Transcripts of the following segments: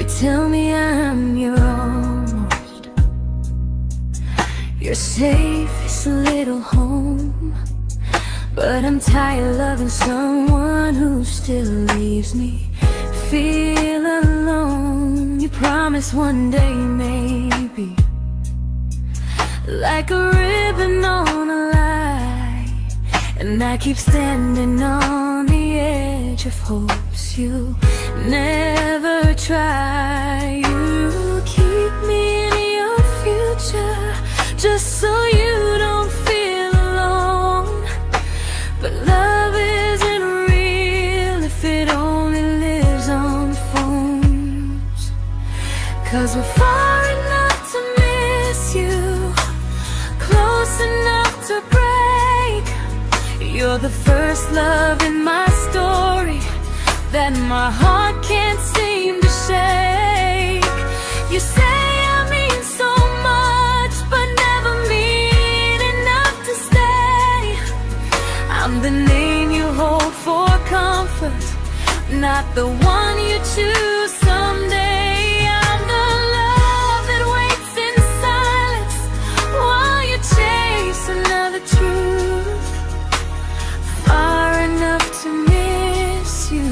tell me I'm your almost, your safest little home. But I'm tired loving someone who still leaves me feel alone. You promise one day maybe, like a ribbon on a line, and I keep standing on the edge of hopes you never try. You keep me in your future just so you don't feel alone. But love isn't real if it only lives on phones. 'Cause we're far enough to miss you, close enough to break. You're the first love in my story that my heart can't seem to shake. You say I mean so much, but never mean enough to stay. I'm the name you hold for comfort, not the one you choose someday. I'm the love that waits in silence while you chase another truth. Far enough to miss you,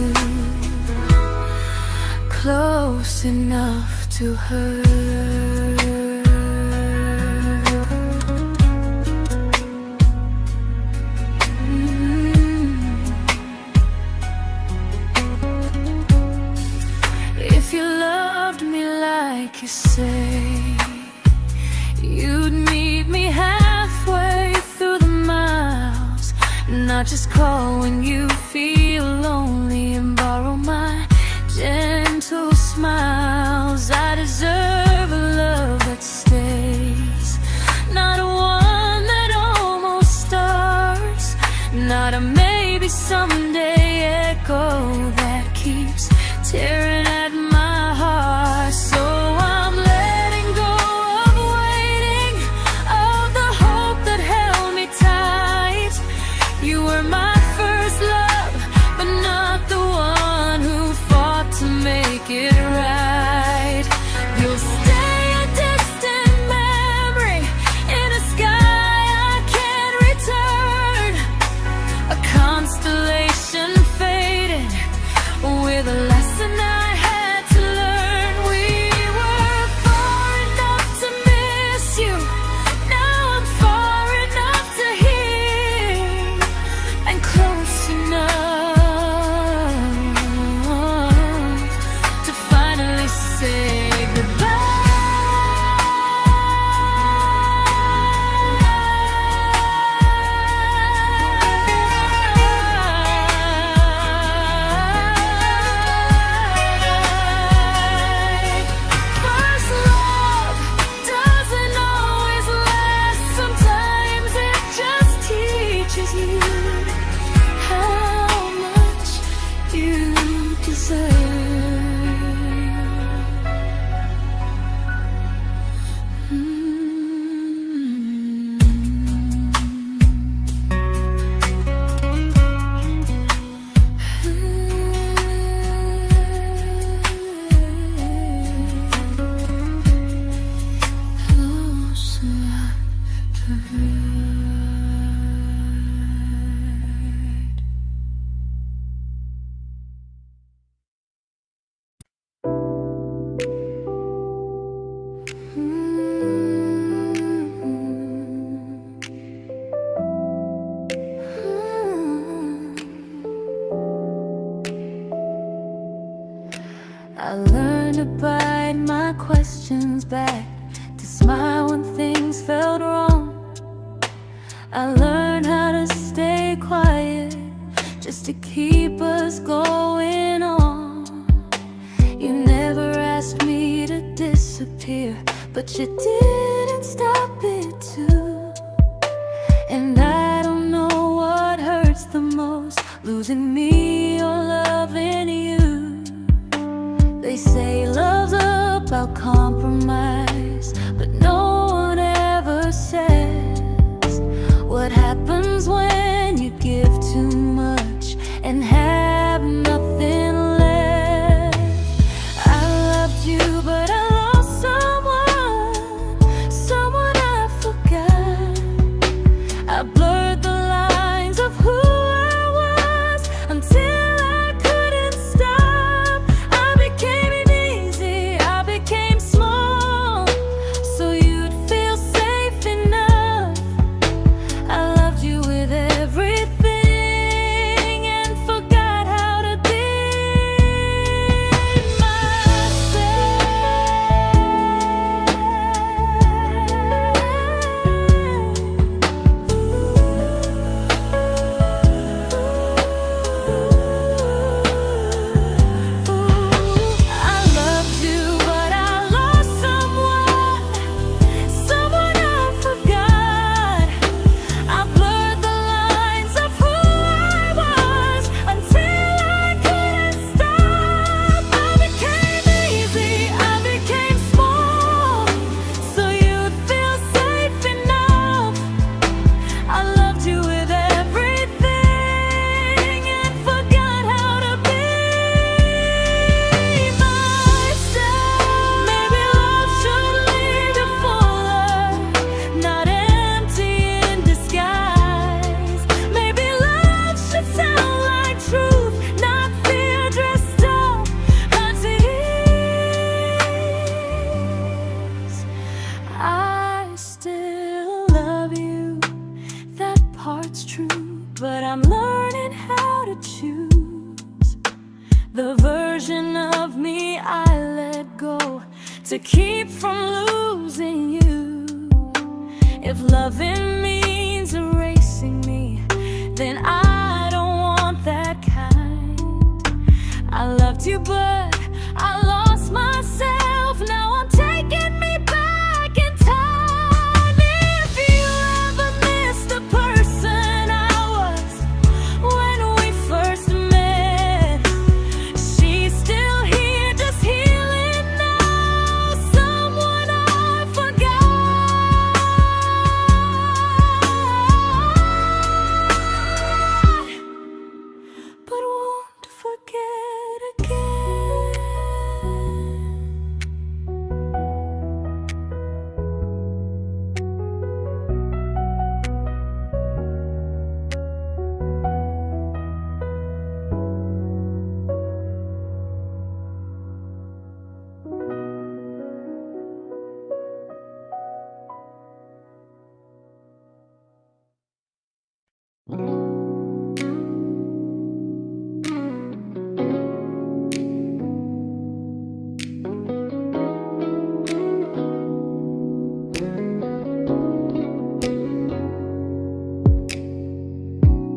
close enough to hurt. If you loved me like you say, you'd meet me halfway through the miles, not just call when you feel lonely and borrow my gentle smiles. I deserve a love that stays, not a one that almost starts, not a maybe someday echo that keeps tearing at my heart. So I'm letting go of waiting, of the hope that held me tight. You were my first love, but not the one who fought to make it right. You'll stay a distant memory in a sky I can't return, a constellation faded with a lesson I had to learn. We were far enough to miss you, now I'm far enough to hear, and close enough to finally say goodbye. First love doesn't always last, sometimes it just teaches you how much you deserve. Close enough to hurt. I learned to bite my questions back, to smile when things felt wrong. I learned how to stay quiet just to keep us going on. You never asked me to disappear, but you didn't stop it too. And I don't know what hurts the most, losing me or loving you. They say love's about compromise, but no one ever says what happens when you give too much and have nothing left. I loved you to keep from losing you. If loving means erasing me, then I don't want that kind. I loved you, but I lost myself. Now I'm taking me back in time. If you ever miss the person I was when we first met, she's still here, just healing now. Someone I forgot, but won't forget again.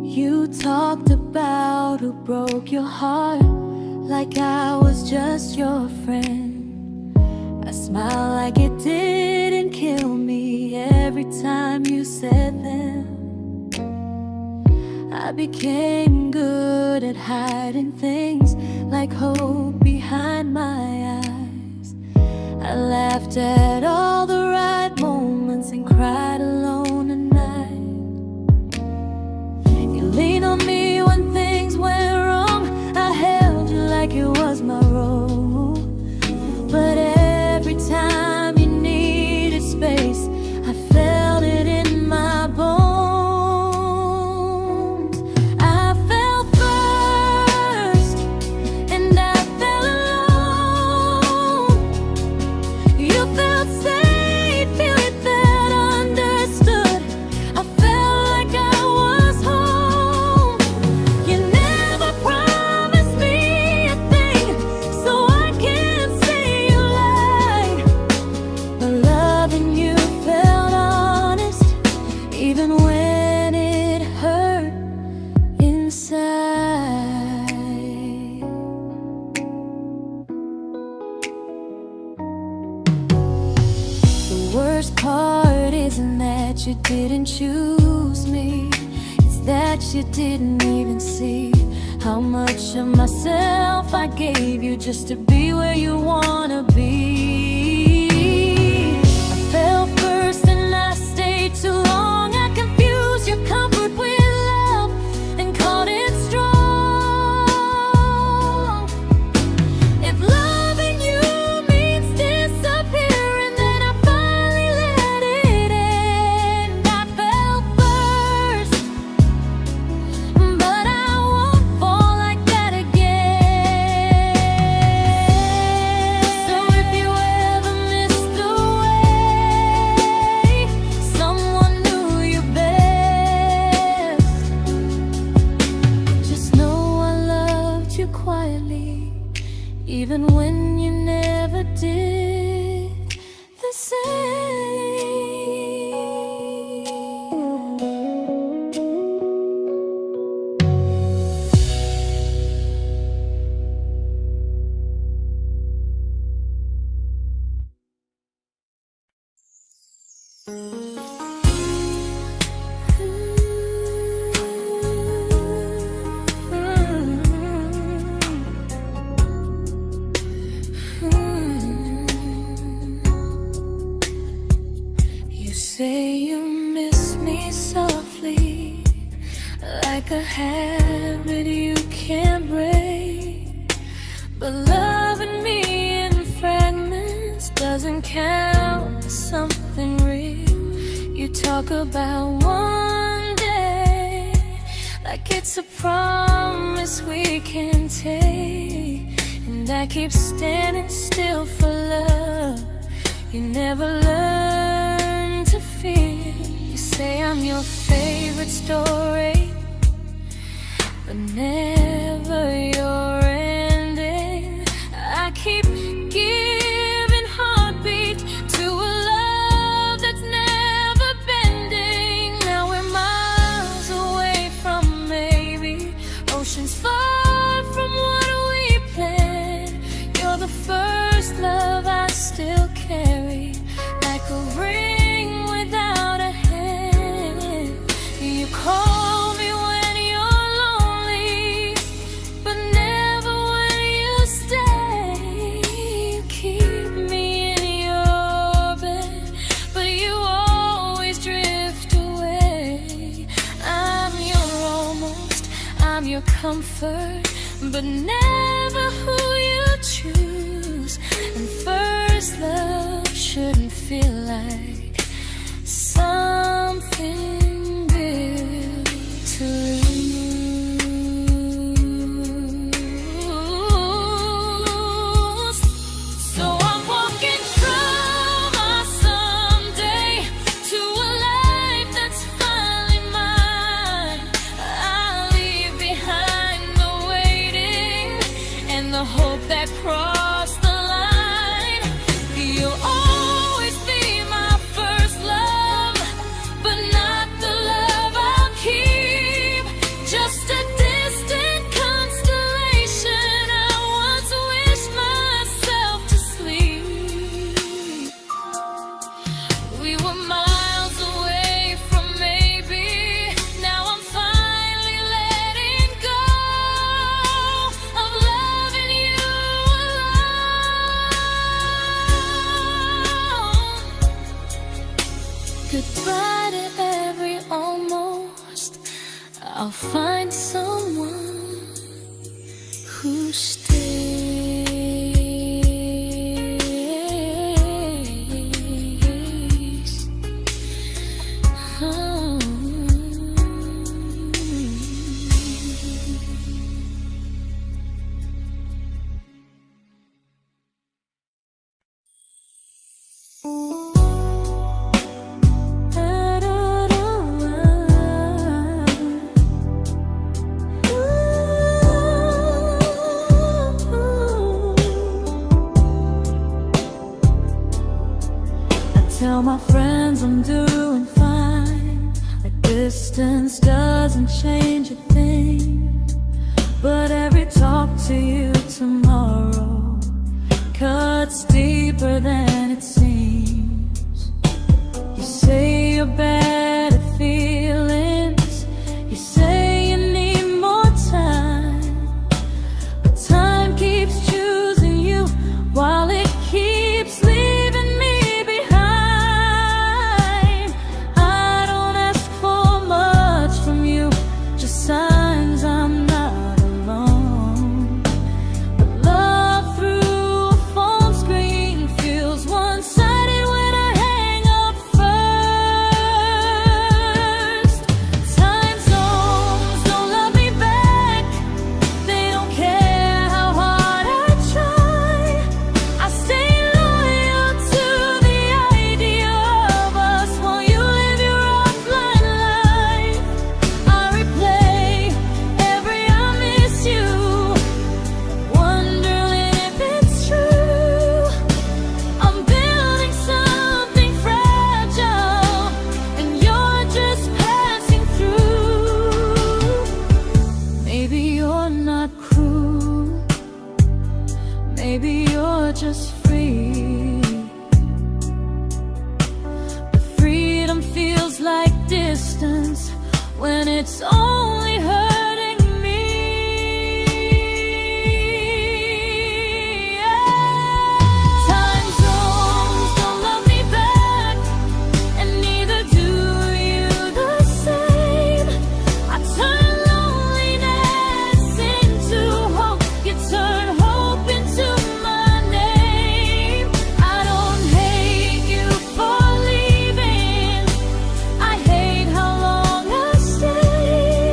You talked about who broke your heart, like I was just your friend. I smiled like it didn't kill me every time you said them. I became good at hiding things like hope behind my eyes. I laughed at all the right moments and cried alone at night. You leaned on me when things went wrong. I held you like it was my role. But every time you needed space, I felt it in my bones. I fell first, and I fell alone. You felt safe, feeling that understood. I felt like I was home. You never promised me a thing, so I can't say you lied. But loving you felt honest, even when it hurt inside. The worst part isn't that you didn't choose me, it's that you didn't even see how much of myself I gave you just to be where you wanna be. I fell first and I stayed too long. I confused your comfort with love and called it strong. If loving you means disappearing, then I finally let it end. I fell first, but I won't fall like that again. So if you ever missed the way someone knew you best, just know I loved you quietly, even when you never did the same. You say you miss me softly, like a habit you can't break. But loving me in fragments doesn't count as something real. You talk about one day like it's a promise we can take, and I keep standing still for love. You never learn to feel. You say I'm your favorite story, but never your ending. I keep giving heart a ring without a hand. You call me when you're lonely, but never when you stay. You keep me in your bed, but you always drift away. I'm your almost, I'm your comfort, but never who you choose. And first love shouldn't feel like something built to lose. So I'm walking from my someday to a life that's finally mine. I'll leave behind the waiting and the hope that crossed the line. You'll always be my first love, but not the love I'll keep. Just a distant constellation I once wished myself to sleep. We were miles away from maybe. Now I'm finally letting go of loving you alone. Goodbye to every almost. I'll find someone who stays. Oh. Tell my friends I'm doing fine, like distance doesn't change a thing. But every talk to you tomorrow cuts deeper than it seems. You say you're bad at feelings, you say you need more time, but time keeps choosing you while it keeps leaving me behind. I don't ask for much from you, just signs I'm not alone. But love through a phone screen feels one-sided when I hang up first. Time zones don't love me back, they don't care how hard I try. I stay loyal to the idea of us while you live your offline life. I replay every I miss you, wondering if it's true. I'm building something fragile, and you're just passing through. Maybe you're not cruel, maybe you're just free. But freedom feels like distance when it's only hurting me. Time zones don't love me back, and neither do you the same. I turn loneliness into hope, you turn hope into my name. I don't hate you for leaving, I hate how long I stayed.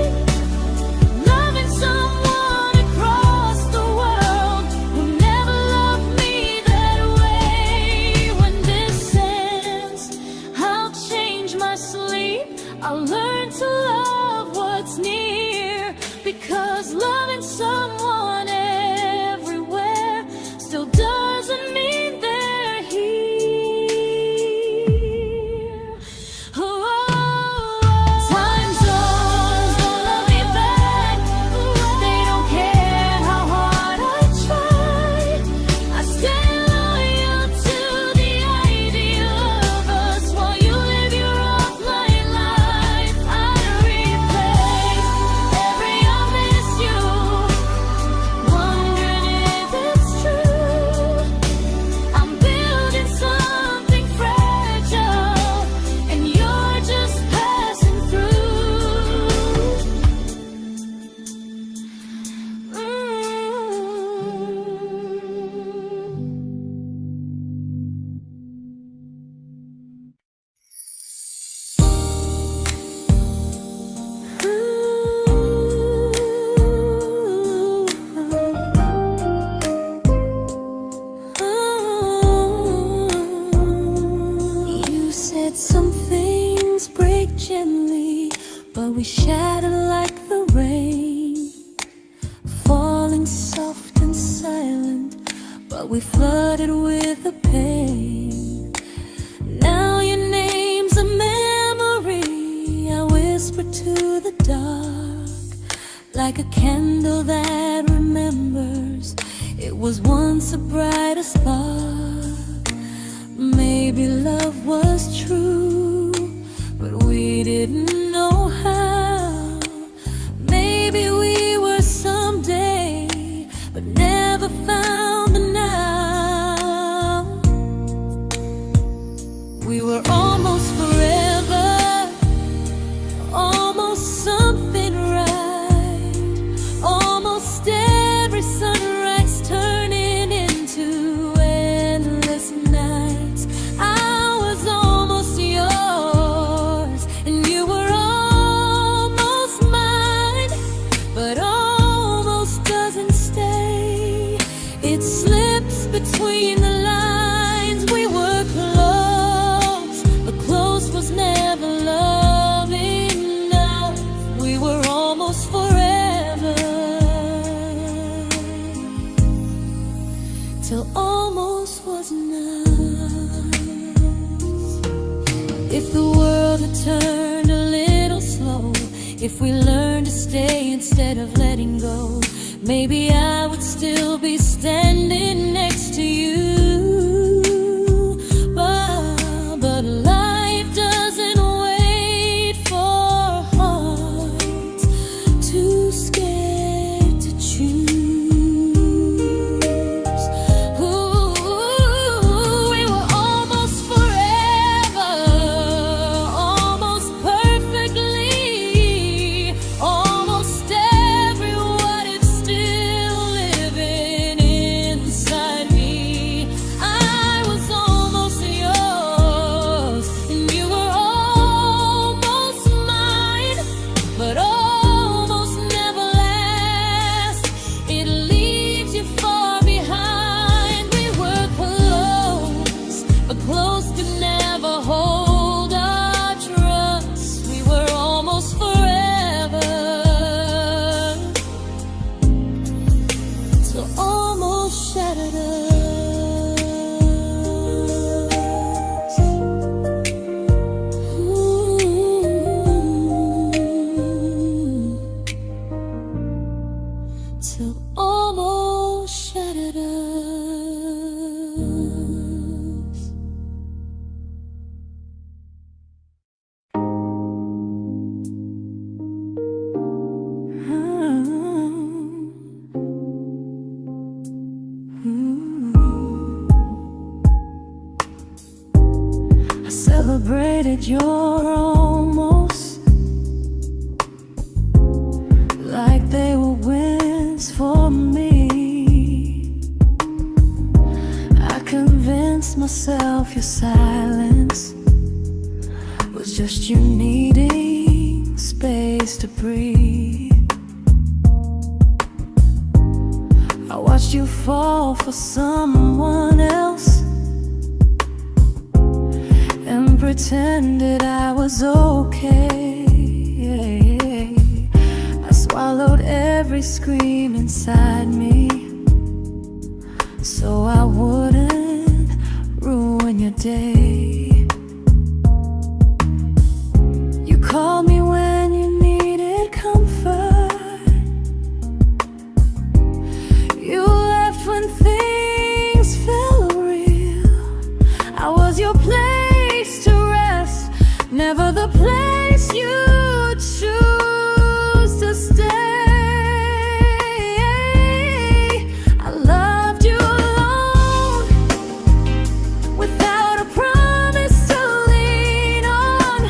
we shattered like the rain, falling soft and silent, but we flooded with the pain. Now your name's a memory I whisper to the dark, like a candle that remembers it was once a brighter spark. Maybe love was true, but we didn't know how. Maybe we were someday, but never found the now. We were almost forever, almost something right, almost every sunrise turning into endless nights. I was almost yours, and you were almost mine, but almost doesn't stay. It slips between the lines. We were close, but close was never love enough. We were almost forever, till almost was enough. If the world had turned a little slow, if we learned to stay instead of letting go, maybe I would still be standing next to you. But life doesn't wait for hearts too scared to choose. Ooh, we were almost forever, almost perfectly, almost every what if still living inside me. I was almost yours, and you were almost mine, but almost never lasts. It leaves you far behind. We were close, but close could never hold our trust. We were almost forever, till almost shattered us. Ooh. Till almost shattered us. I celebrated your almost like they were wins for me. I convinced myself your silence was just you needing space to breathe. I watched you fall for someone else and pretended I was okay. I swallowed every scream inside me so I wouldn't ruin your day. You called me when you needed comfort. You left when things felt real. I was your place to rest, never the place you choose to stay. I loved you alone, without a promise to lean on.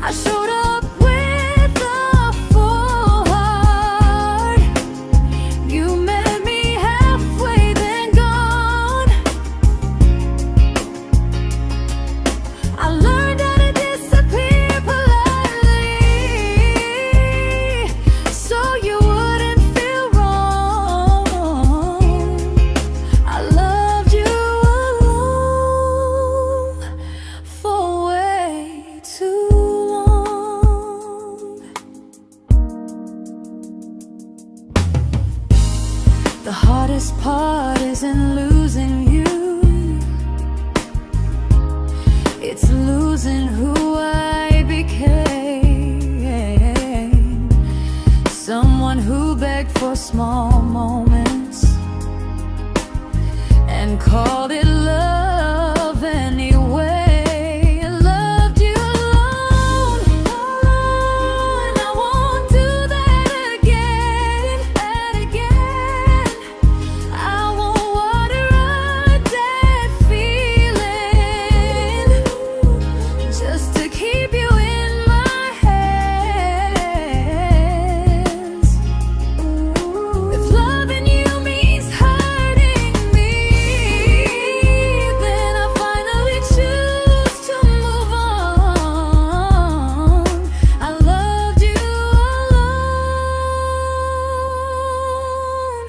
I showed up with a full heart. You met me halfway, then gone. I learned heart isn't losing you, it's losing who I became. Someone who begged for small moments and called it love anyway. Loved you alone, alone. I won't do that again, I won't water a dead feeling just to keep you in my hands. If loving you means hurting me, then I finally choose to move on. I loved you alone,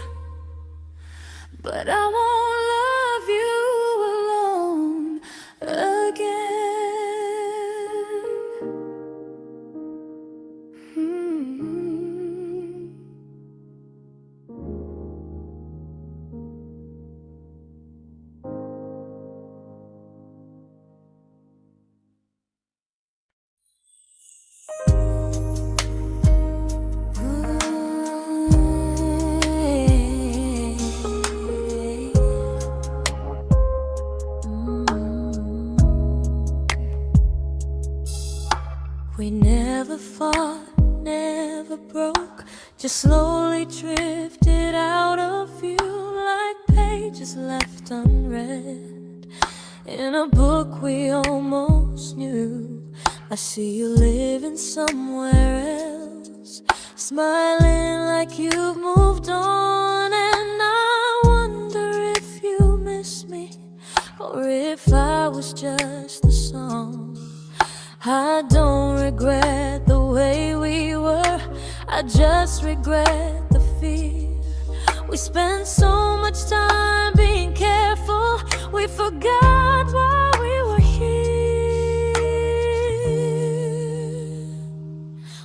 but I won't love you alone again. We never fought, never broke, just slowly drifted out of view like pages left unread in a book we almost knew. I see you living somewhere else, smiling like you've moved on, and I wonder if you miss me or if I was just the song. I don't regret the way we were, I just regret the fear. We spent so much time being careful, we forgot why we were here.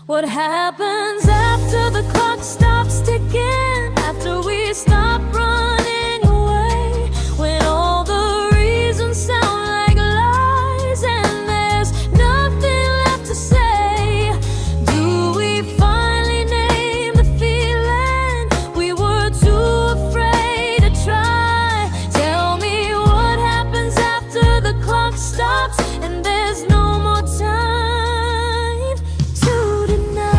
What happens after the clock stops ticking, after we stop running away, when all the reasons sound like lies and there's nothing left to say? Do we finally name the feeling we were too afraid to try? Tell me what happens after the clock stops and there's no more time to deny.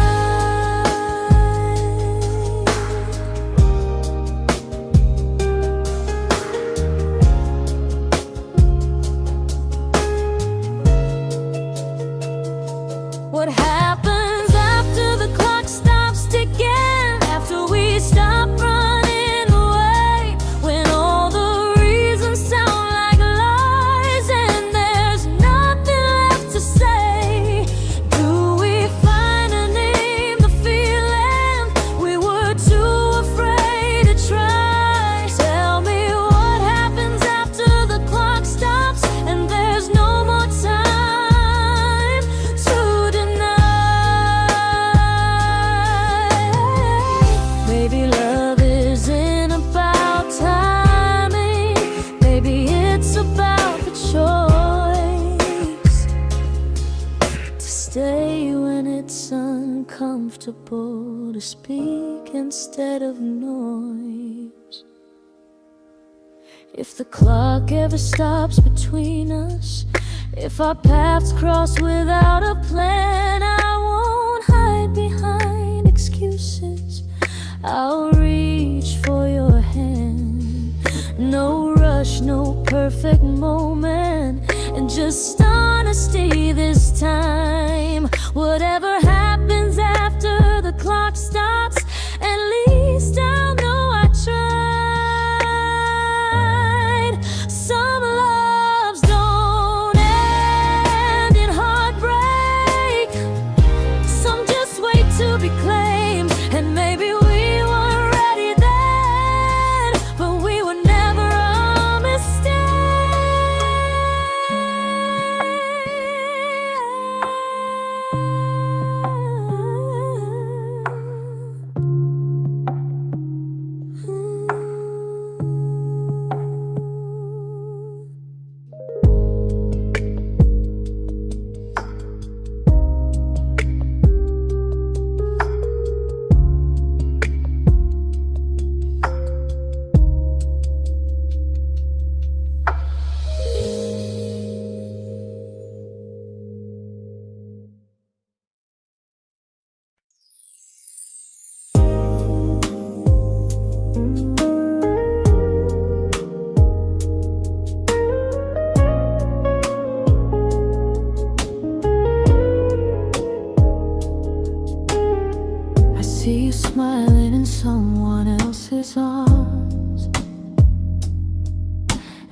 What happens after the clock stops ticking, after we stop running away, when all the reasons sound like lies and there's nothing left to say? Do we finally name the feeling we were too afraid to try? Tell me what happens after the clock stops and there's no more time to deny. Maybe love isn't about timing, maybe it's about the choice to stay when it's uncomfortable, to speak instead of noise. If the clock ever stops between us, if our paths cross without a plan, I won't hide behind excuses, I'll reach for your hand. No rush, no perfect moment, and just honesty this time. Whatever happens after the clock stops, at least I'll know I tried. Some loves don't end in heartbreak, some just wait to be claimed, and maybe we weren't ready then, but we were never a mistake.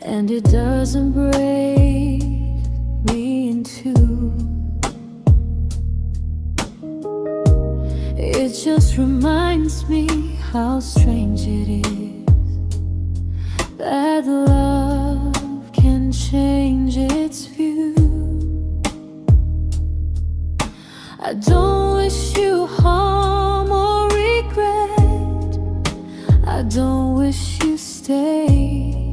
and it doesn't break me in two. It just reminds me how strange it is that love can change its view. I don't wish you harm or regret. I don't wish you stay.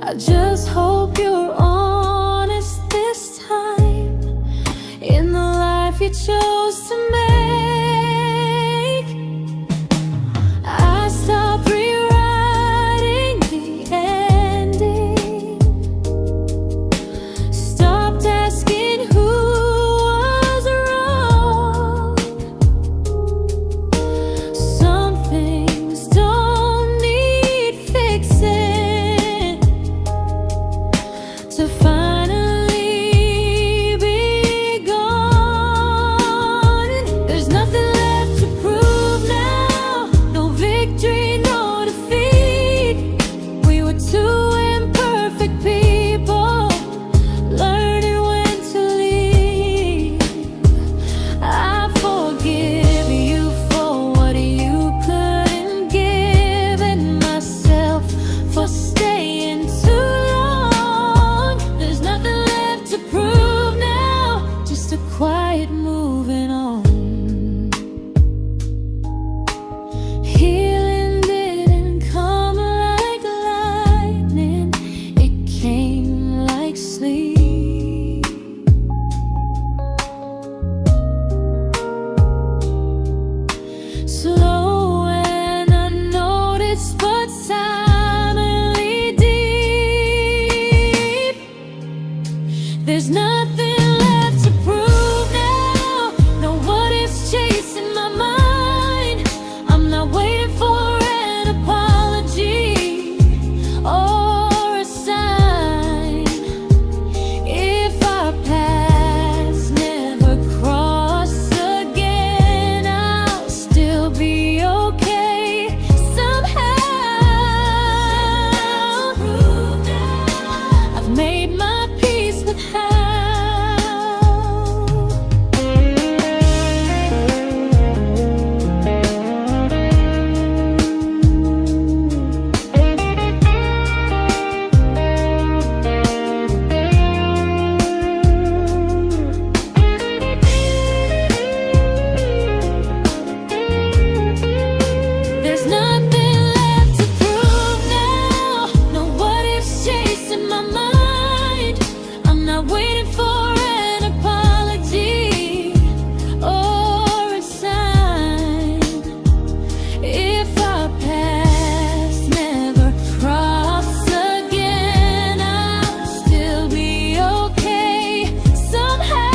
I just hope you're honest this time in the life you chose to make. I stopped rewriting the ending, stopped asking who was wrong. Some things don't need fixing to finally be gone. There's nothing left to prove now, no victory, no defeat. We were two imperfect people, learning when to leave. I forgive you for what you couldn't give, and myself for staying too long. There's nothing left to prove now, just a quiet moving on. Healing didn't come like lightning, it came like sleep. Slow and unnoticed, but silently deep. There's nothing left to prove now, no what ifs chasing my mind. I'm not waiting for an apology or a sign. If our paths never cross again, I'll still be okay somehow. I've made my peace with how. There's nothing left to prove now, no what ifs chasing my mind. I'm not waiting for an apology or a sign. If our paths never cross again, I'll still be okay somehow.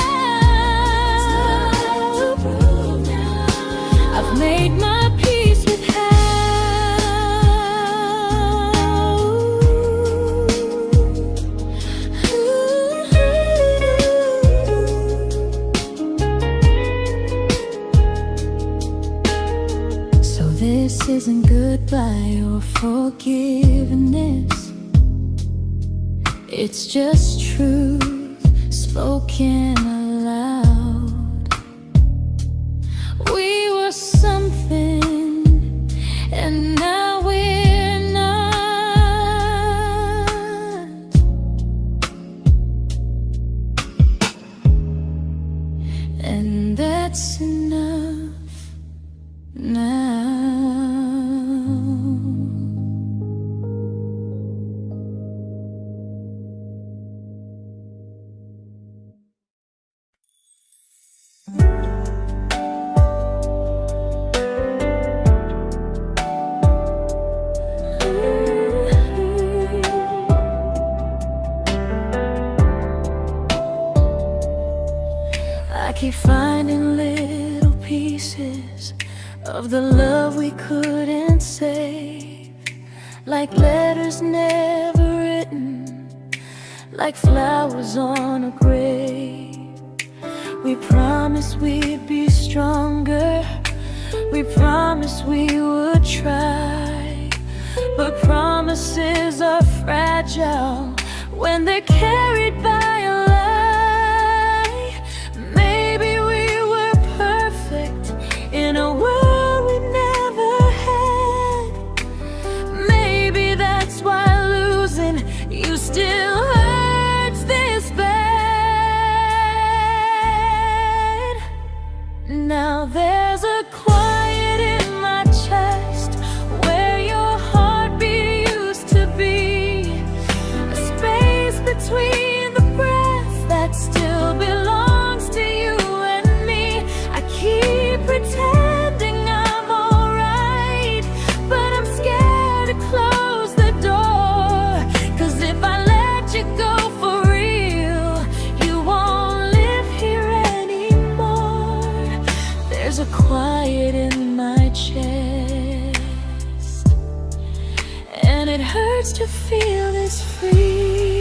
I've made my peace with how. So this isn't goodbye or forgiveness, it's just truth spoken aloud. We were something, and now we're not. And that's enough now. I keep finding little pieces of the love we couldn't save, like letters never written, like flowers on a grave. We promised we'd be stronger, We promised we would try, but promises are fragile when they're carried by a lie. Maybe we were perfect in a world we never had. Maybe that's why losing you still hurts this bad. Now there's a quiet in my chest where your heartbeat used to be, a space between the breaths that still belongs to you and me. I keep pretending I'm alright, but I'm scared to close the door, 'cause if I let you go for real, you won't live here anymore. There's a quiet in my chest, and it hurts to feel this free.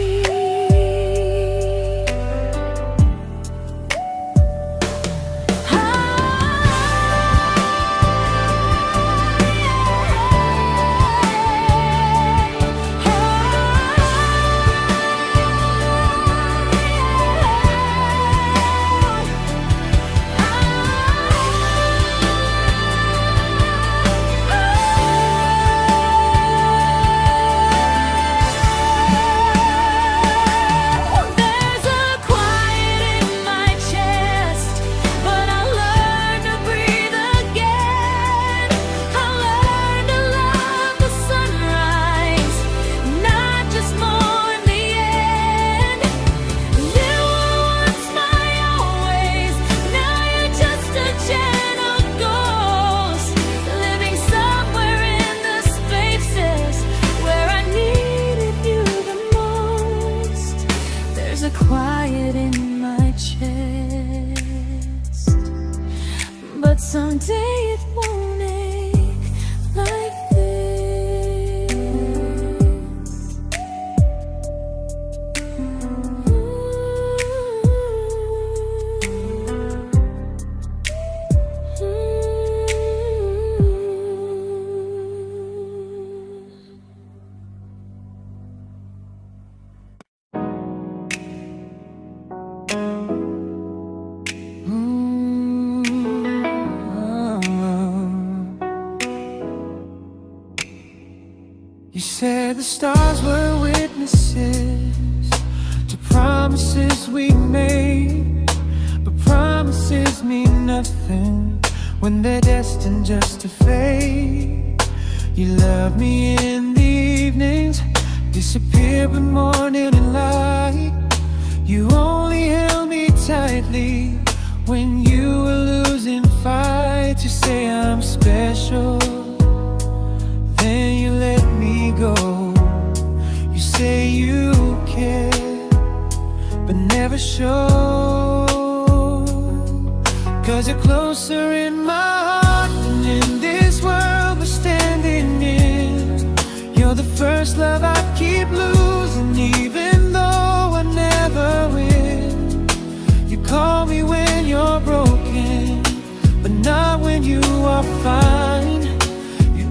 Quiet in my chest, but someday it won't ache like this. You said the stars were witnesses to promises we made, but promises mean nothing when they're destined just to fade. You love me in the evenings, disappear when morning and light. You only held me tightly when you were losing fights. You say I'm special, then you let me go. You say you care, but never show, 'cause you're closer in my heart than in this world we're standing in. You're the first love I keep losing, even though I never win. You call me when you're broken, but not when you are fine.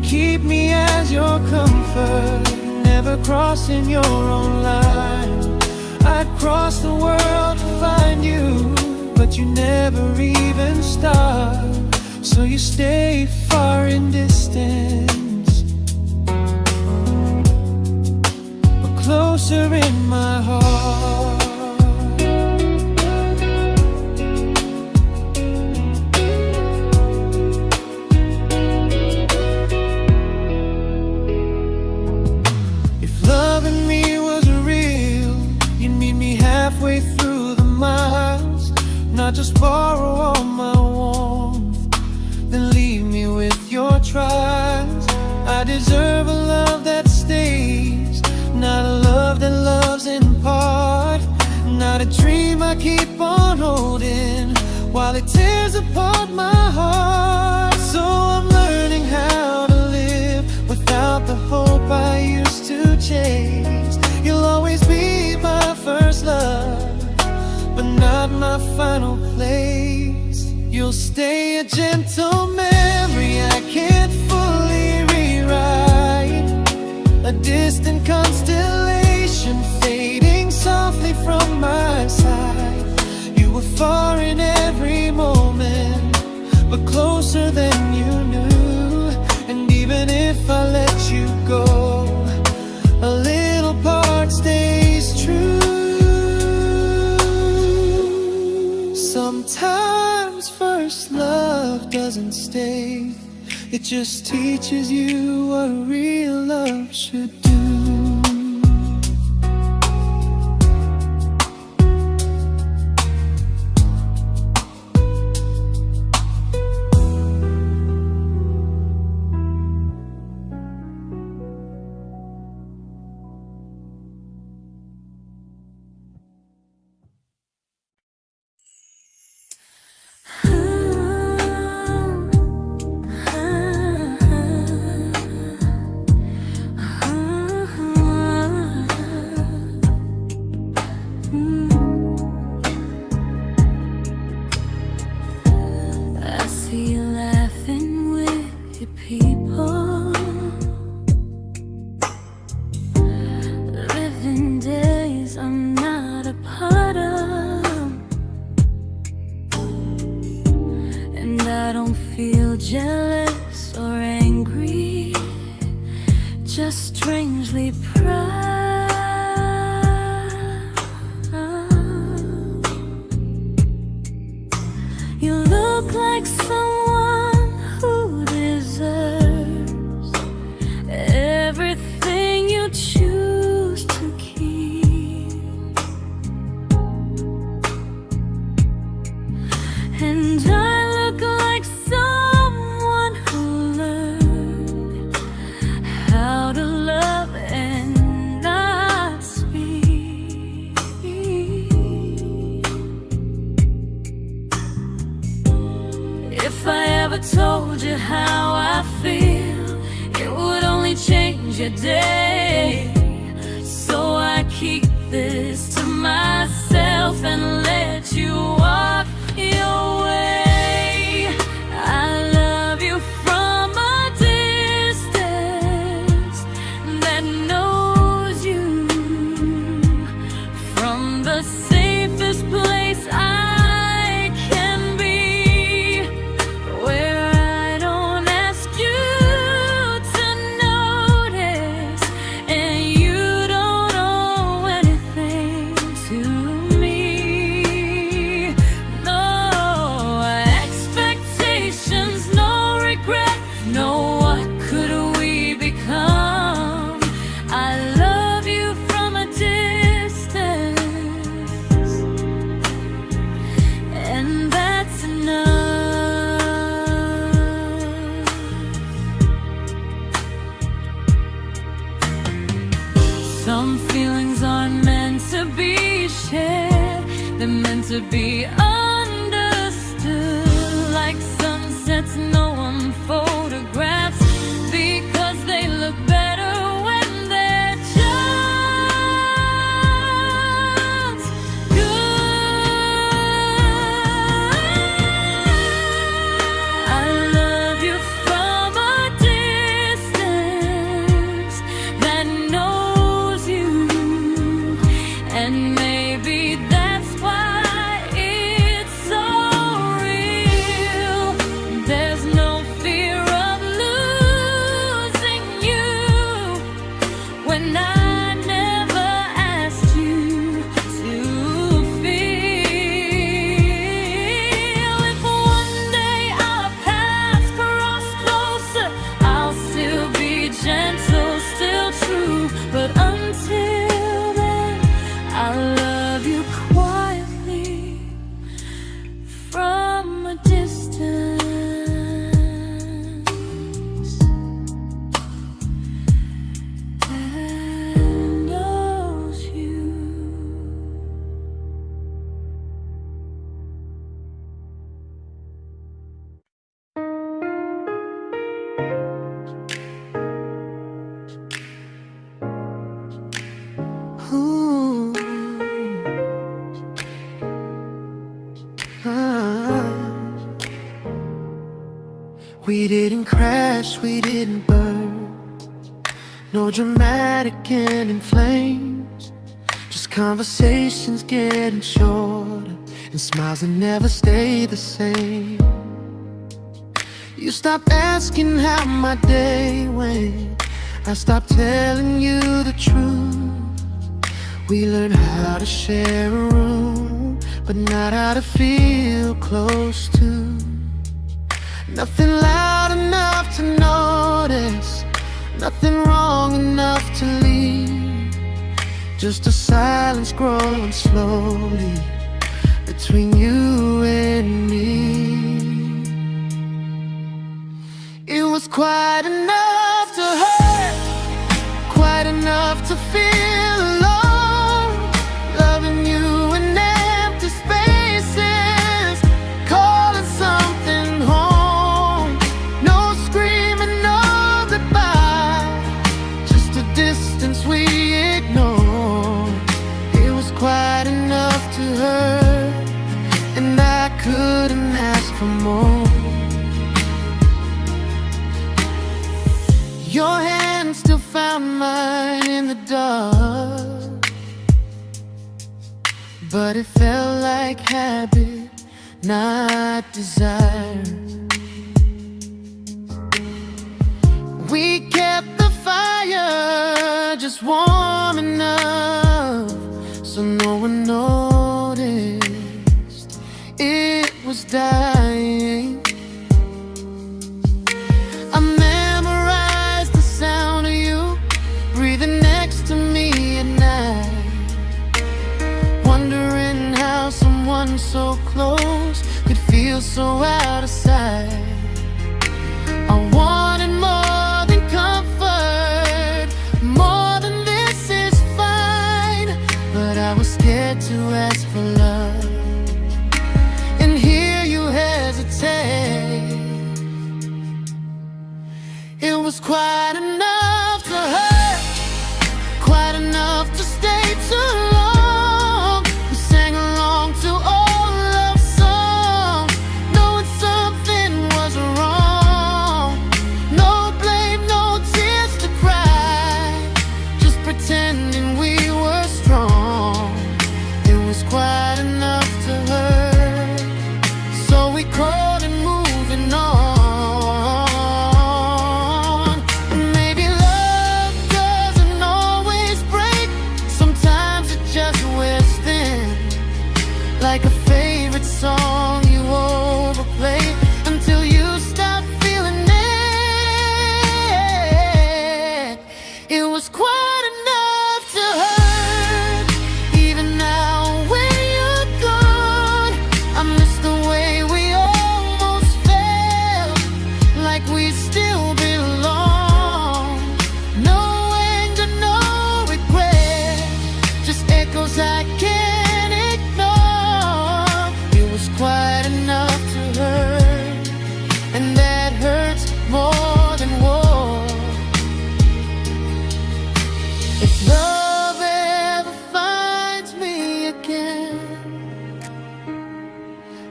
Keep me as your comfort, never crossing your own line. I'd cross the world to find you, but you never even start. So you stay far in distance, but closer in my heart. Halfway through the miles, not just borrow all my warmth, then leave me with your trials. I deserve a love that stays, not a love that loves in part, not a dream I keep on holding while it tears apart my heart. So I'm learning how to live without the hope I used to chase. You'll always be my first love, but not my final place. You'll stay a gentle memory mistake. It just teaches you what real love should do. Jealous or angry, just strangely proud. You look like someone who deserves everything you choose to keep. And I look like someone who learned how to love and not speak. If I ever told you how I feel, it would only change your day. So I keep this to myself and let you walk your way. I love you from a distance that knows you, from the safest place I can be, where I don't ask you to notice and you don't owe anything to me. No expectations, no regret, no what could we become. I love you from a distance, and that's enough. Some feelings aren't meant to be shared, they're meant to be understood. Like sunsets no one photographs, because they look better when they're just good. I love you from a distance that knows you, and maybe that's why it's so real. There's no fear of losing you when I never asked you to feel. If one day our paths cross closer, I'll still be gentle, still true. But until then, I love you quietly from a distance that knows you. Ooh. Ah. We didn't crash, we didn't burn. No dramatic end in flames, just conversations getting shorter and smiles that never stay the same. You stopped asking how my day went, I stopped telling you the truth. We learned how to share a room, but not how to feel close to. Nothing loud enough to notice, nothing wrong enough to leave. Just a silence growing slowly between you and me. It was quite enough to hurt, quite enough to feel alone. Loving you in empty spaces, calling something home. No screaming, no goodbye, just a distance we ignored. It was quite enough to hurt, and I couldn't ask for more. Your hand still found mine in the dark, but it felt like habit, not desire. We kept the fire just warm enough so no one noticed it was dying. I memorized the sound of you breathing next to me at night, wondering how someone so close could feel so out of sight. I wanted more than comfort, more than this is fine, but I was scared to ask for love and hear you hesitate. It was quite enough to hurt, quite enough to stay too long. We sang along to old love songs, knowing something was wrong. No blame, no tears to cry, just pretending we were strong. It was quite enough to hurt, so we crawled and moving on. Like a favorite song you overplay until you stop feeling it. It was quite enough to hurt. Even now when you're gone, I miss the way we almost felt, like we still belong. No anger, no regret, just echoes I can't ignore. Quite enough to hurt, and that hurts more than war. If love ever finds me again,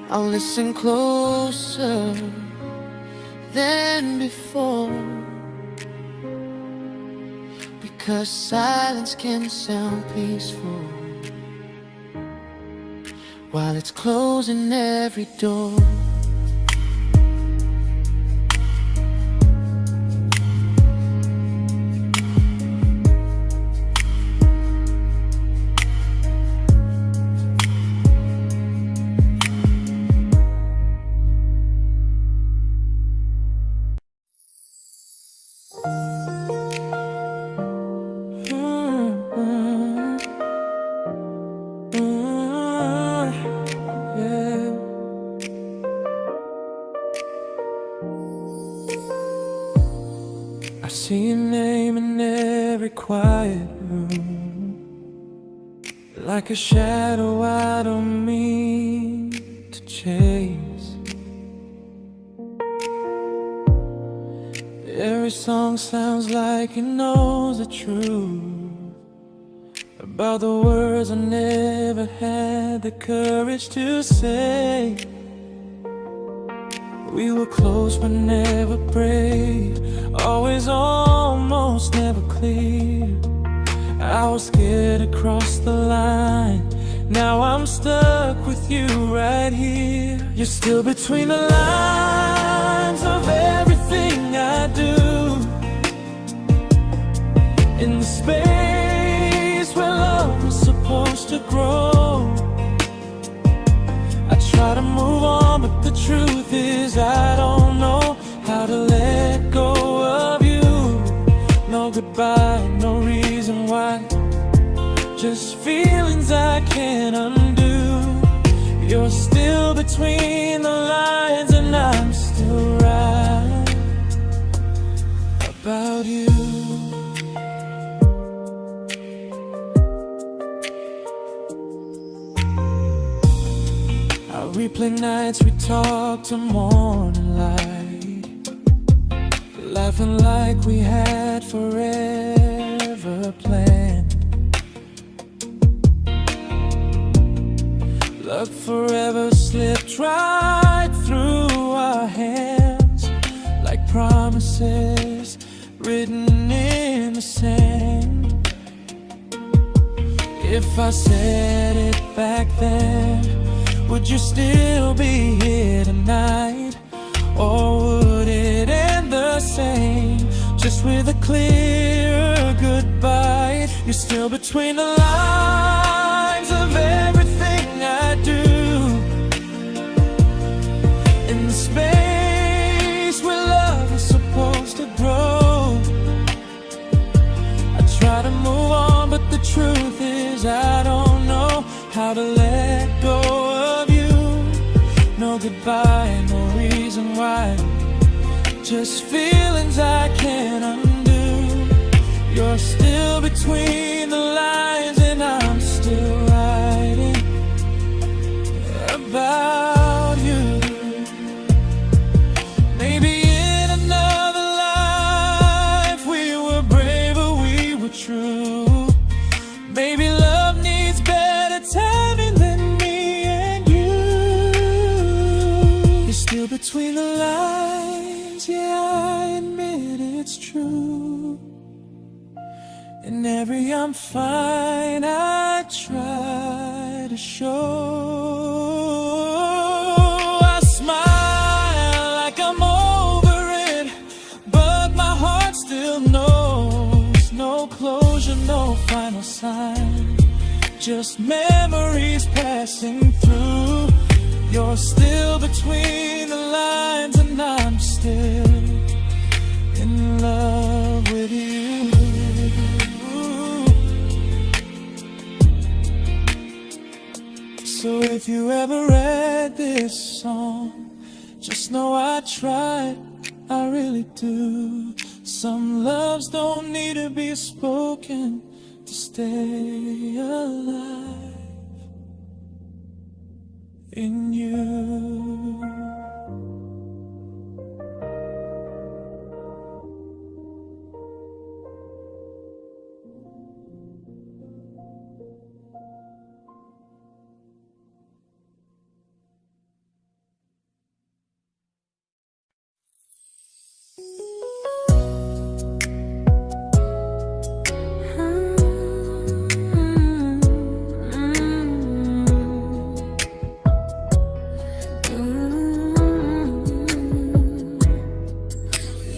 I'll listen closer than before, because silence can sound peaceful while it's closing every door. I see your name in every quiet room, like a shadow I don't mean to chase. Every song sounds like it knows the truth about the words I never had the courage to say. We were close but never brave, always almost never clear. I was scared to cross the line, now I'm stuck with you right here. You're still between the lines of everything I do, in the space where love was supposed to grow. I try to move on, but the truth is I don't know about you. I replay nights we talk to morning light, laughing like we had forever planned. Luck forever slipped right through our hands, like promises written in the sand. If I said it back then, would you still be here tonight? Or would it end the same, just with a clear goodbye? You're still between the lines of everything I do, in the space where love is supposed to grow. I try to move on, but the truth is I don't know how to let go of you. No goodbye, no reason why, just feelings I can't undo. You're still between the lines and I'm still writing about you. Maybe in another life we were braver, we were true. Maybe love needs better timing than me and you. You're still between the lines, yeah, I admit it's true. In every I'm fine I try to show. I smile like I'm over it, but my heart still knows. No closure, no final sign, just memories passing through. You're still between the lines and I'm still in love with you. So if you ever read this song, just know I tried, I really do. Some loves don't need to be spoken to stay alive in you.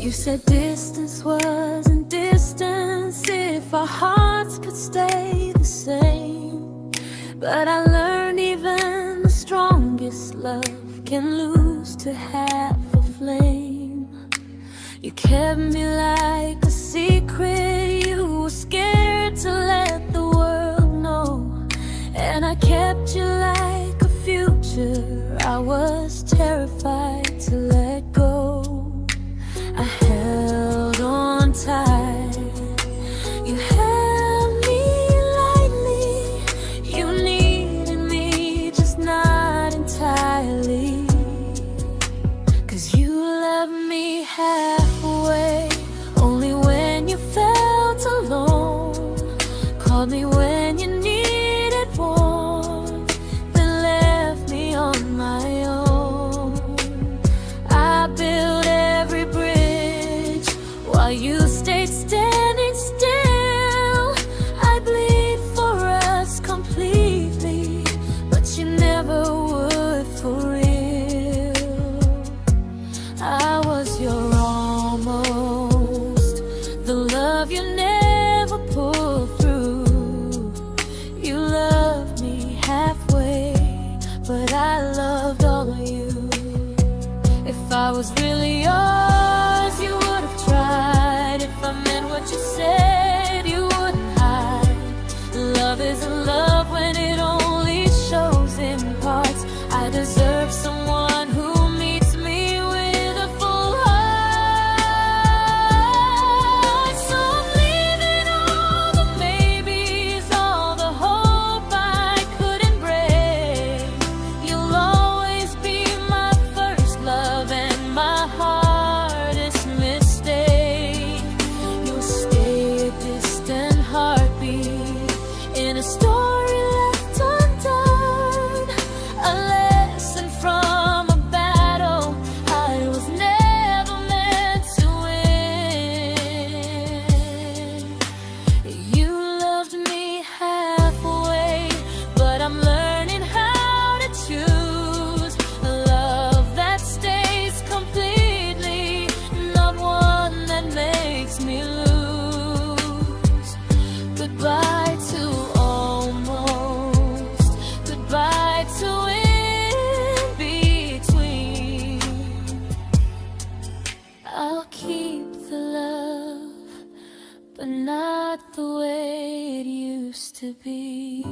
You said distance wasn't distance if our hearts could stay the same. But I learned even the strongest love can lose to half a flame. You kept me like a secret you were scared to let the world know. And I kept you like a future I was terrified to let go. I held on tight, you held me lightly. You needed me, just not entirely. 'Cause you loved me halfway, only when you felt alone. Called me when you needed warmth, then left me on my own. I built every bridge while you stayed standing still. I bleed for us completely, but you never would for real. I was your almost, the love you never pulled through. You loved me halfway, but I loved all of you. If I was really yours, you would have tried. If I meant what you said, you wouldn't hide. Love isn't love when it only shows in parts. I deserve someone who meets me with a full heart. but not the way it used to be.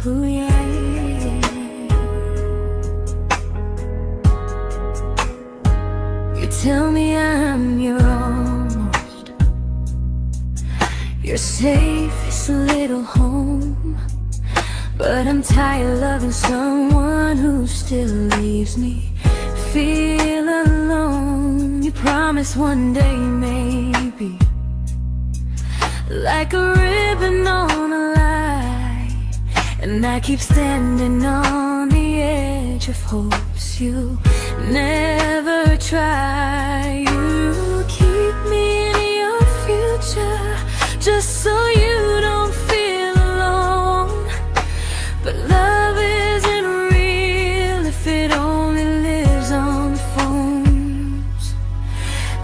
Ooh, yeah, yeah. You tell me I'm your almost, your safest little home, but I'm tired loving someone who still leaves me feel alone. You promise one day maybe, like a ribbon on a line, and I keep standing on the edge of hopes you never try. You keep me in your future just so you don't feel alone. But love isn't real if it only lives on the phones.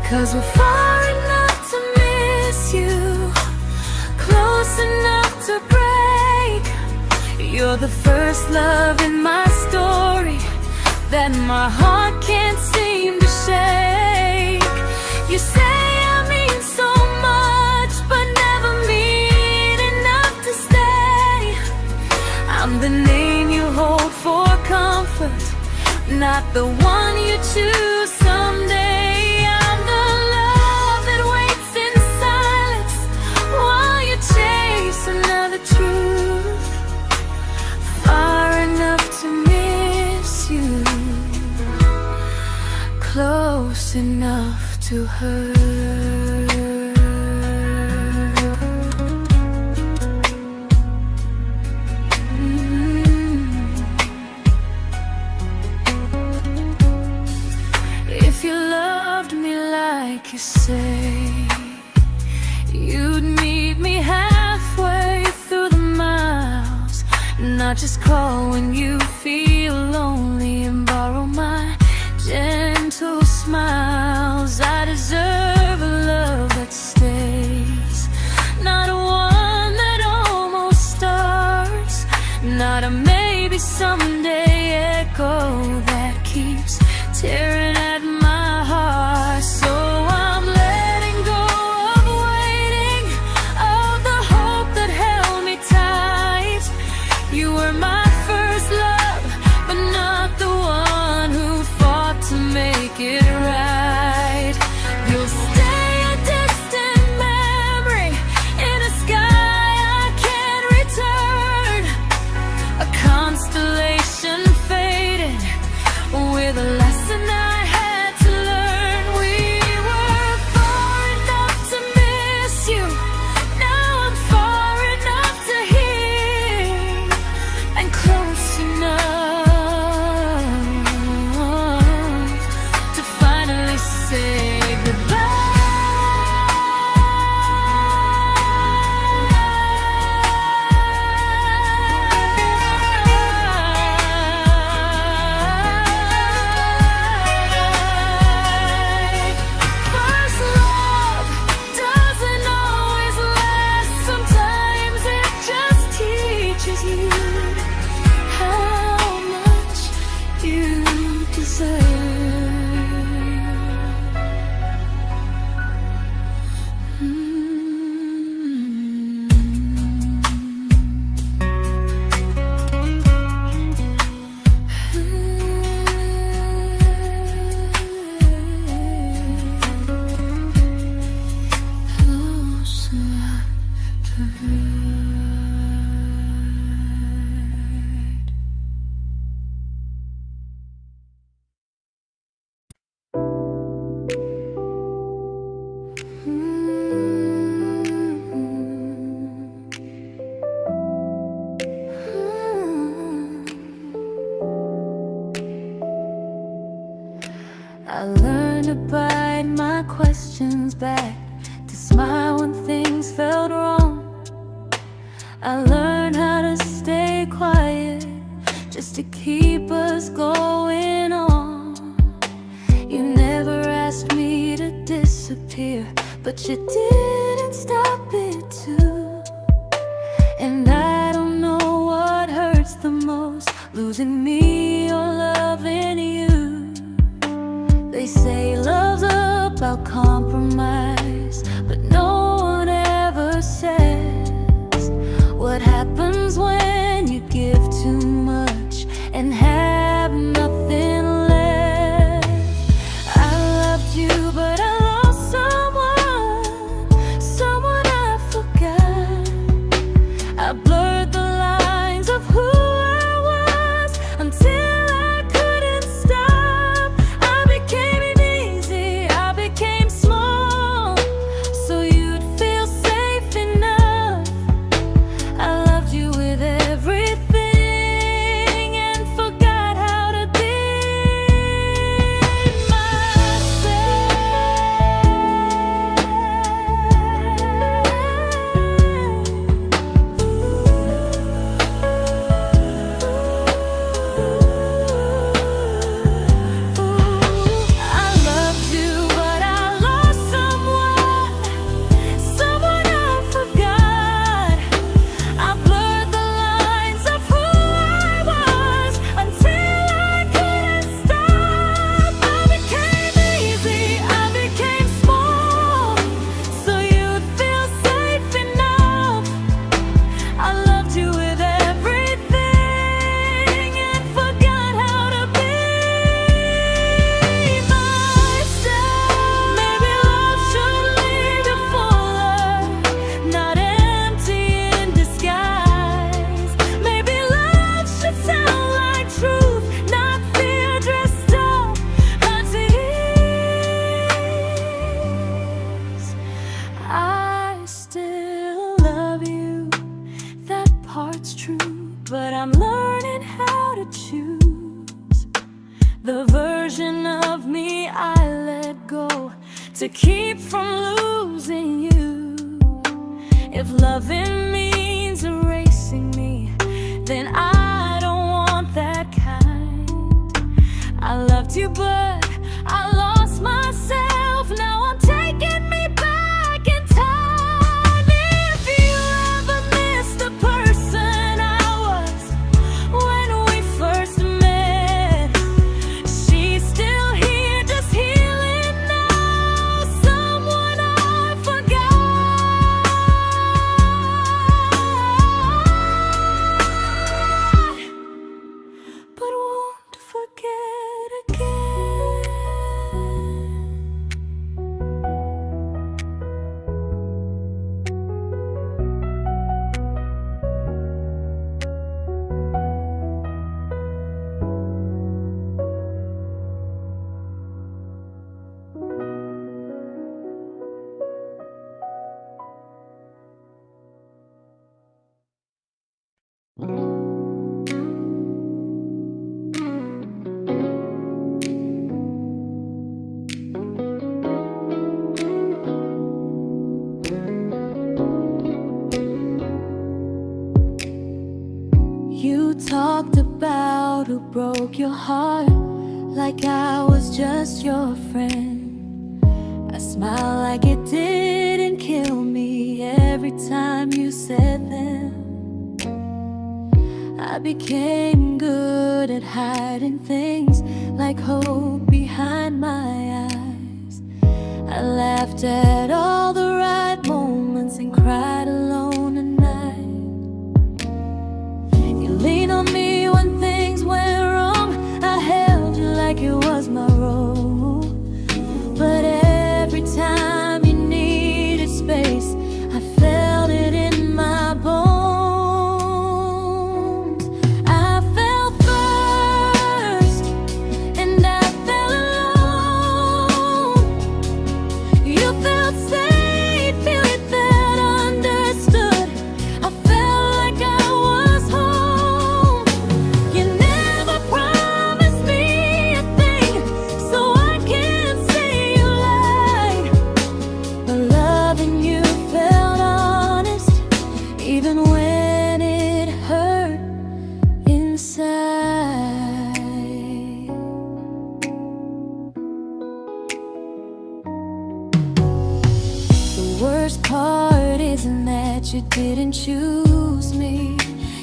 'Cause we're far enough to miss you, close enough to break. You're the first love in my story that my heart can't seem to shake. You say I mean so much, but never mean enough to stay. I'm the name you hold for comfort, not the one you choose someday. I'm the love that waits in silence while you chase another truth. Far enough to miss you, close enough to hurt. If you loved me like you say, you'd meet me halfway through the miles, not just call when you feel lonely and borrow my gentle smiles. I deserve a love that stays, not a one that almost starts, not a maybe someday echo that keeps tearing at my heart. So I'm letting go of waiting, of the hope that held me tight. You were my first love, but not the one who fought to make it right. You'll stay a distant memory in a sky I can't return, a constellation faded with a lesson I had to learn. We were far enough to miss you, now I'm far enough to hear, and close enough to finally say goodbye. First love doesn't always last, sometimes it just teaches you how much you deserve. Close enough to hurt. I learned to bite my questions back, to smile when things felt wrong. I learned how to stay quiet just to keep us going on. You never asked me to disappear, but you didn't stop it too. And I don't know what hurts the most, losing me or loving you. They say love's about compromise, but no one ever says what happens when you give too much and have nothing left. I loved you, but I lost someone I forgot. I blurred the lines of who I was until I couldn't stop. I became easy, I became small, so you'd feel safe enough. I loved you with everything and forgot how to be but I'm learning how to choose the version of me I let go to keep from losing you. If loving means erasing me, then I don't want that kind. I loved you, but I lost myself. Now I'm taking me back in time. If you ever miss the person I was when we first met, she's still here, just healing now. Someone I forgot, but won't forget again. You talked about who broke your heart, like I was just your friend. I smile like it didn't kill me every time you said them. I became good at hiding things like hope behind my eyes. I laughed at all the right moments and cried alone at night. You leaned on me when things went wrong. I held you like it was my role. But every time you needed space, I felt it in my bones. I fell first, and I fell alone. You felt safe. worst part isn't that you didn't choose me,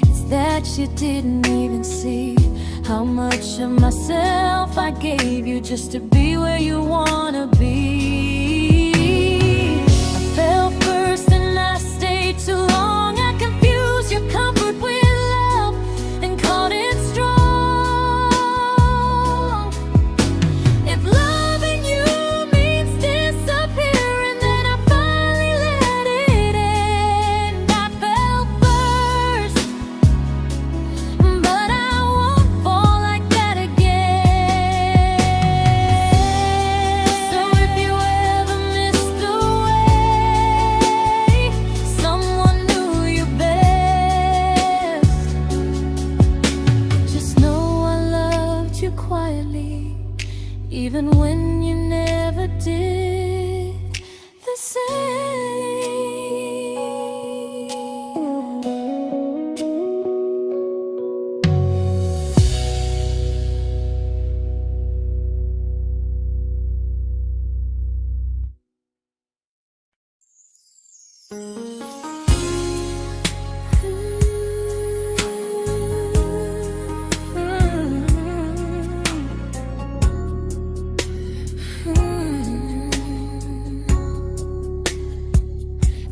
it's that you didn't even see how much of myself I gave you just to be where you wanna be. I fell first and I stayed too long. I confused your comfort with love and called it strong. If loving you means disappearing, then I finally let it end. I fell first, but I won't fall like that again. So if you ever missed the way someone knew you best, just know I loved you quietly, even when you never did the same.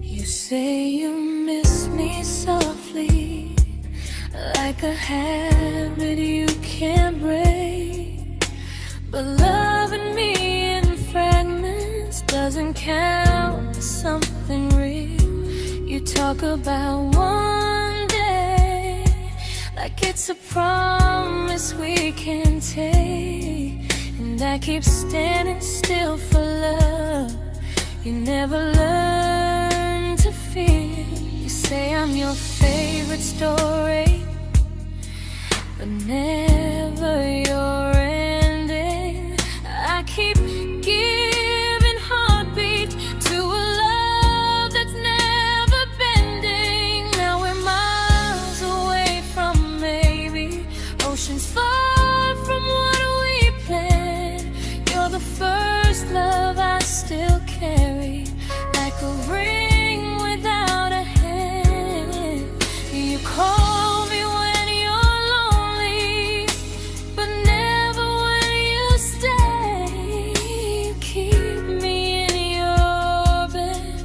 You say you miss me softly, like a habit you can't break. But loving me in fragments doesn't count as something real. You talk about one day like it's a promise we can take, and I keep standing still for love. You never learn to feel. You say I'm your favorite story, but never your ending. I keep giving heartbeat to a love that's never bending. Now we're miles away from maybe oceans far from what we planned. You're the first love I still carry, like a ring without a hand. You call me when you're lonely, but never when you stay. You keep me in your bed,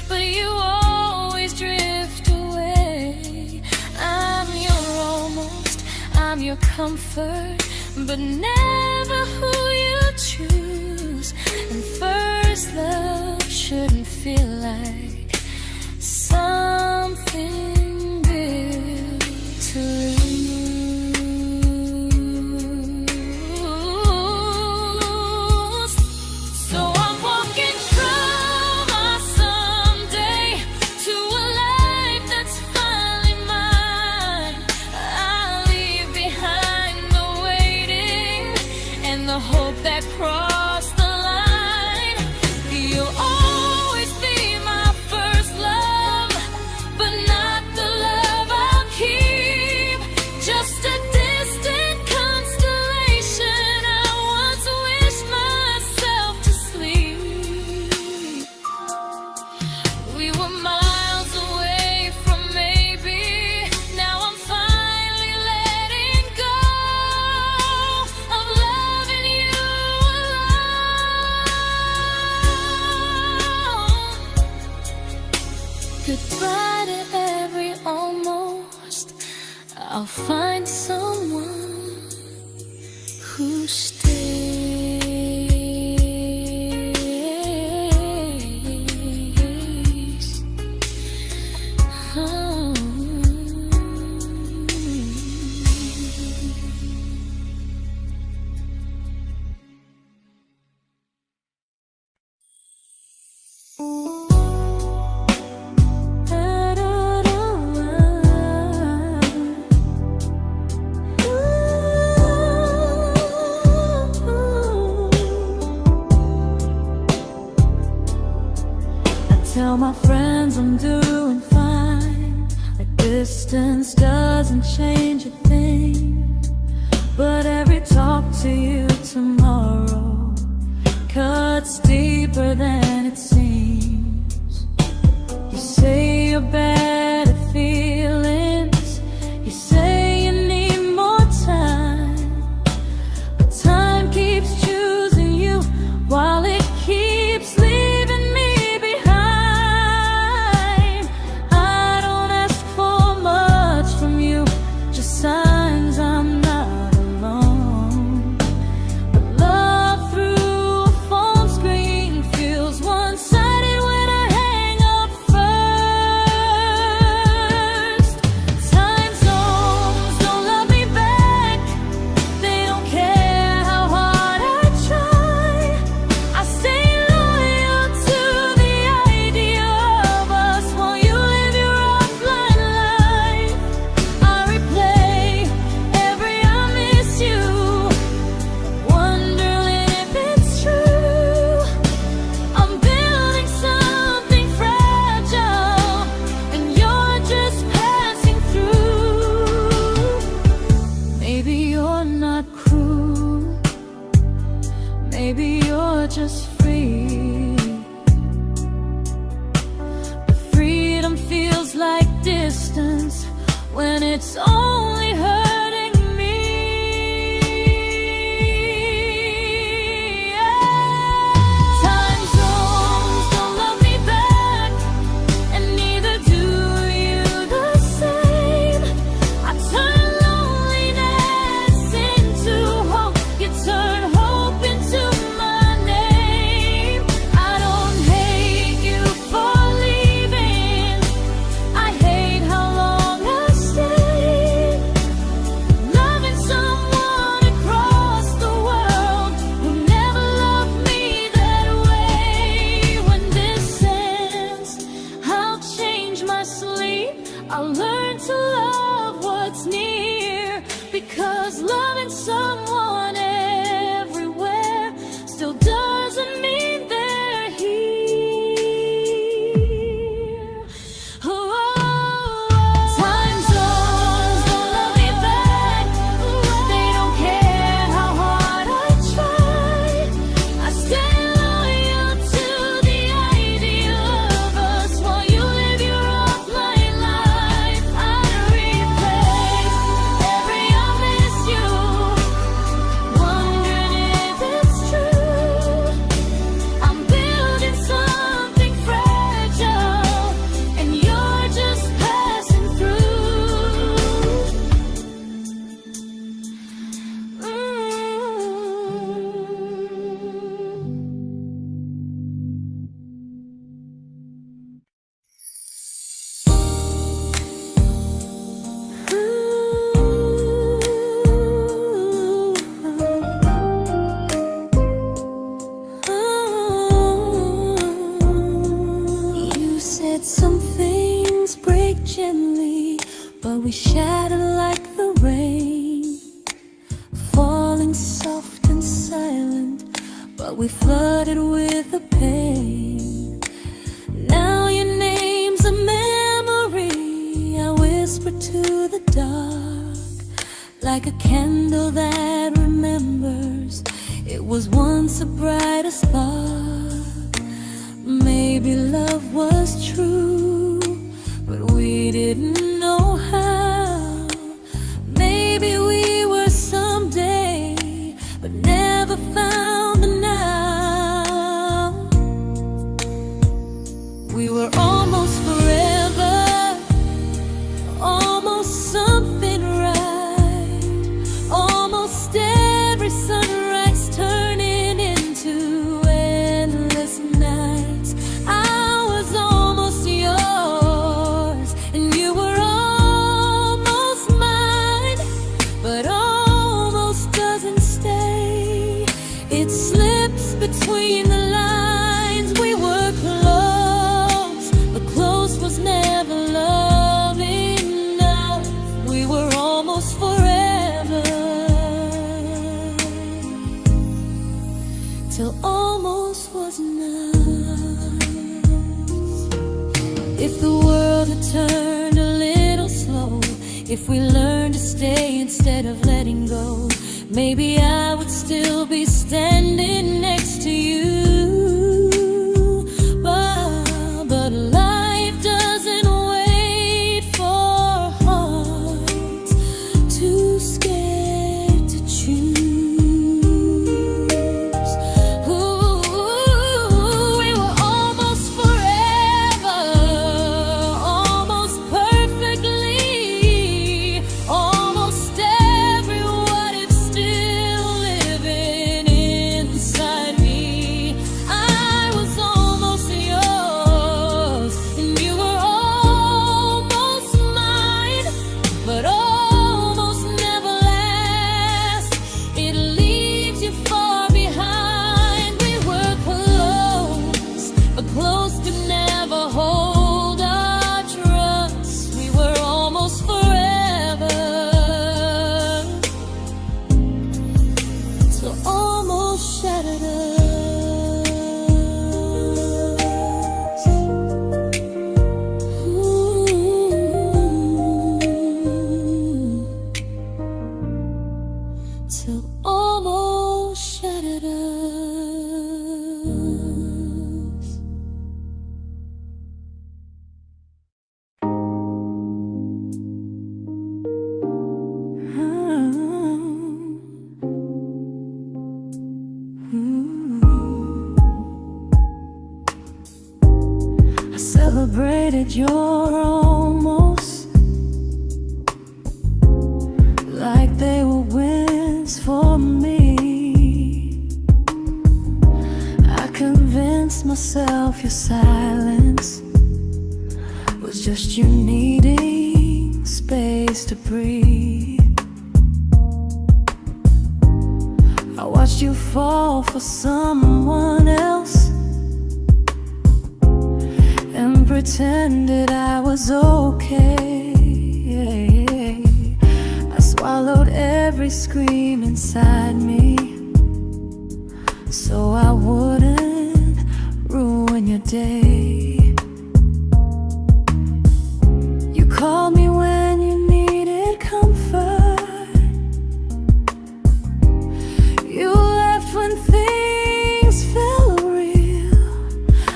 but you always drift away. I'm your almost, I'm your comfort, but never who you choose. And first love shouldn't feel like something built to lose. So I'm walking through my someday to a life that's finally mine. I'll leave behind the waiting and the hope that crossed the line. You'll always be my first love, but not the love I'll keep. Just a distant constellation I once wished myself to sleep. We were miles away from maybe. Now I'm finally letting go of loving you alone. Goodbye to every almost. I'll find someone who stays. Oh. Tell my friends I'm doing fine, like distance doesn't change a thing. But every talk to you tomorrow cuts deeper than it seems. your better feelings. You say you need more time, but time keeps choosing you while it keeps leaving me behind. I don't ask for much from you, just signs I'm not alone. But love through a phone screen feels one-sided when I hang up first. Time zones don't love me back, they don't care how hard I try. I stay loyal to the idea of us while you live your offline life. I replay every I miss you, wondering if it's true. I'm building something fragile, and you're just passing through. Maybe you're not cruel, maybe you're just free. But freedom feels like distance when it's only hurting me. Time zones don't love me back, and neither do you the same. I turn loneliness into hope, you turn hope into my name. I don't hate you for leaving, I hate how long I stayed. Loving someone across the world who never loved me that way. When this ends, I'll change my sleep, I'll learn to love what's near, because loving someone everywhere still doesn't mean they're here. Time zones don't love me back, they don't care how hard I try. I stay loyal to the idea of us while you live your offline life. I replay every I miss you, wondering if it's true. I'm building something fragile, and you're just passing through. You said some things break gently, but we shatter like the rain, falling soft and silent, but we flooded with the pain. Now your name's a memory I whisper to the dark, like a candle that remembers it was once a brighter spark. Maybe love was true, but we didn't know how. Maybe we were someday, but never found the now. We were almost forever, almost something right, almost every sunrise turning into endless nights. I was almost yours, and you were almost mine, but almost doesn't stay. It slips between the lines. We were close, but close was never love enough. We were almost forever, till almost was enough. If the world had turned a little slow, if we learned to stay instead of letting go, maybe I would still be standing next to you. But life doesn't wait. celebrated your almost like they were wins for me. I convinced myself your silence was just you needing space to breathe. I watched you fall for someone else and pretended I was okay. I swallowed every scream inside me so I wouldn't ruin your day. You called me when you needed comfort. You left when things felt real.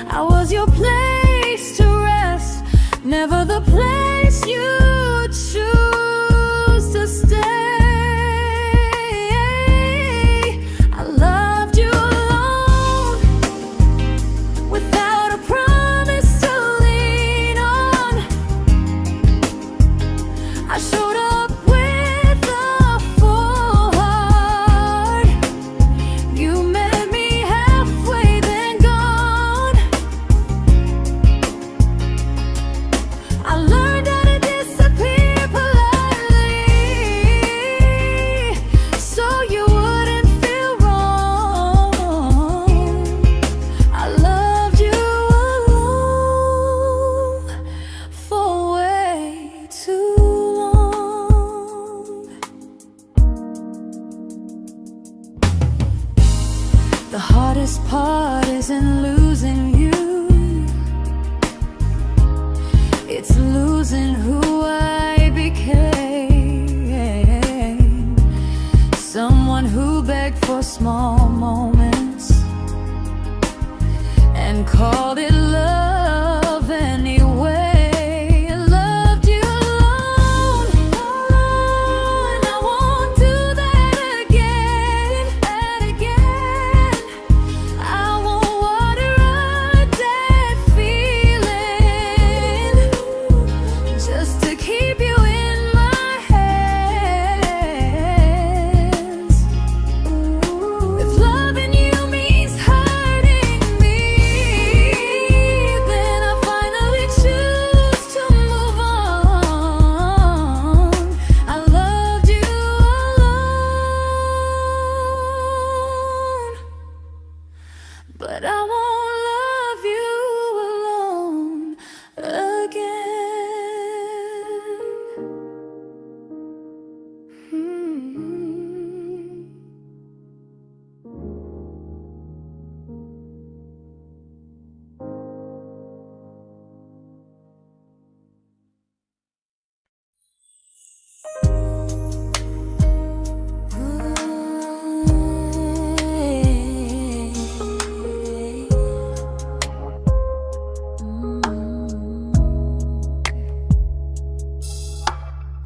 I was your place to rest, never the place you choose to stay. I loved you alone, without a promise to lean on. I showed up with a full heart. You met me halfway, then gone. I learned how to disappear politely, so you wouldn't feel wrong. I loved you alone for way too long. The hardest part isn't losing you, it's losing who I became. Someone who begged for small moments and called it love anyway. I loved you alone, and I won't do that again. I won't water a dead feeling just to keep you in my hands. If loving you means hurting me, then I finally choose to move on. I loved you alone, but I won't love you alone again.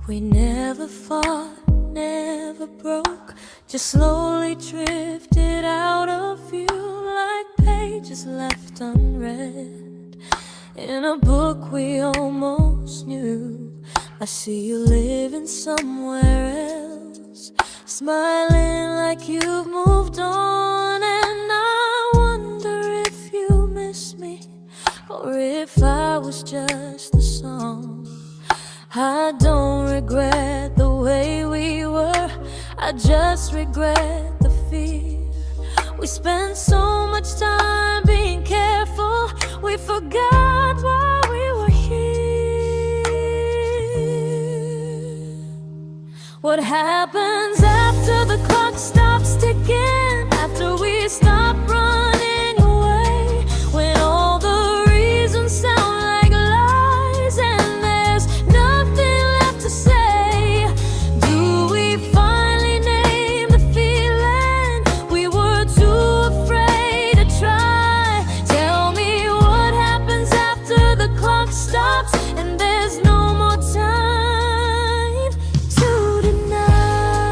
We never fought, never broke, just slowly drifted out of view like pages left unread in a book we almost knew. I see you living somewhere else, smiling like you've moved on, and I wonder if you miss me or if I was just the song. I don't regret the way we were, I just regret the fear. We spent so much time being careful, we forgot why we were here. What happens after the clock stops ticking, after we stop running away, when all the reasons sound like lies and there's nothing left to say? Do we finally name the feeling we were too afraid to try? Tell me what happens after the clock stops and there's no more time to deny.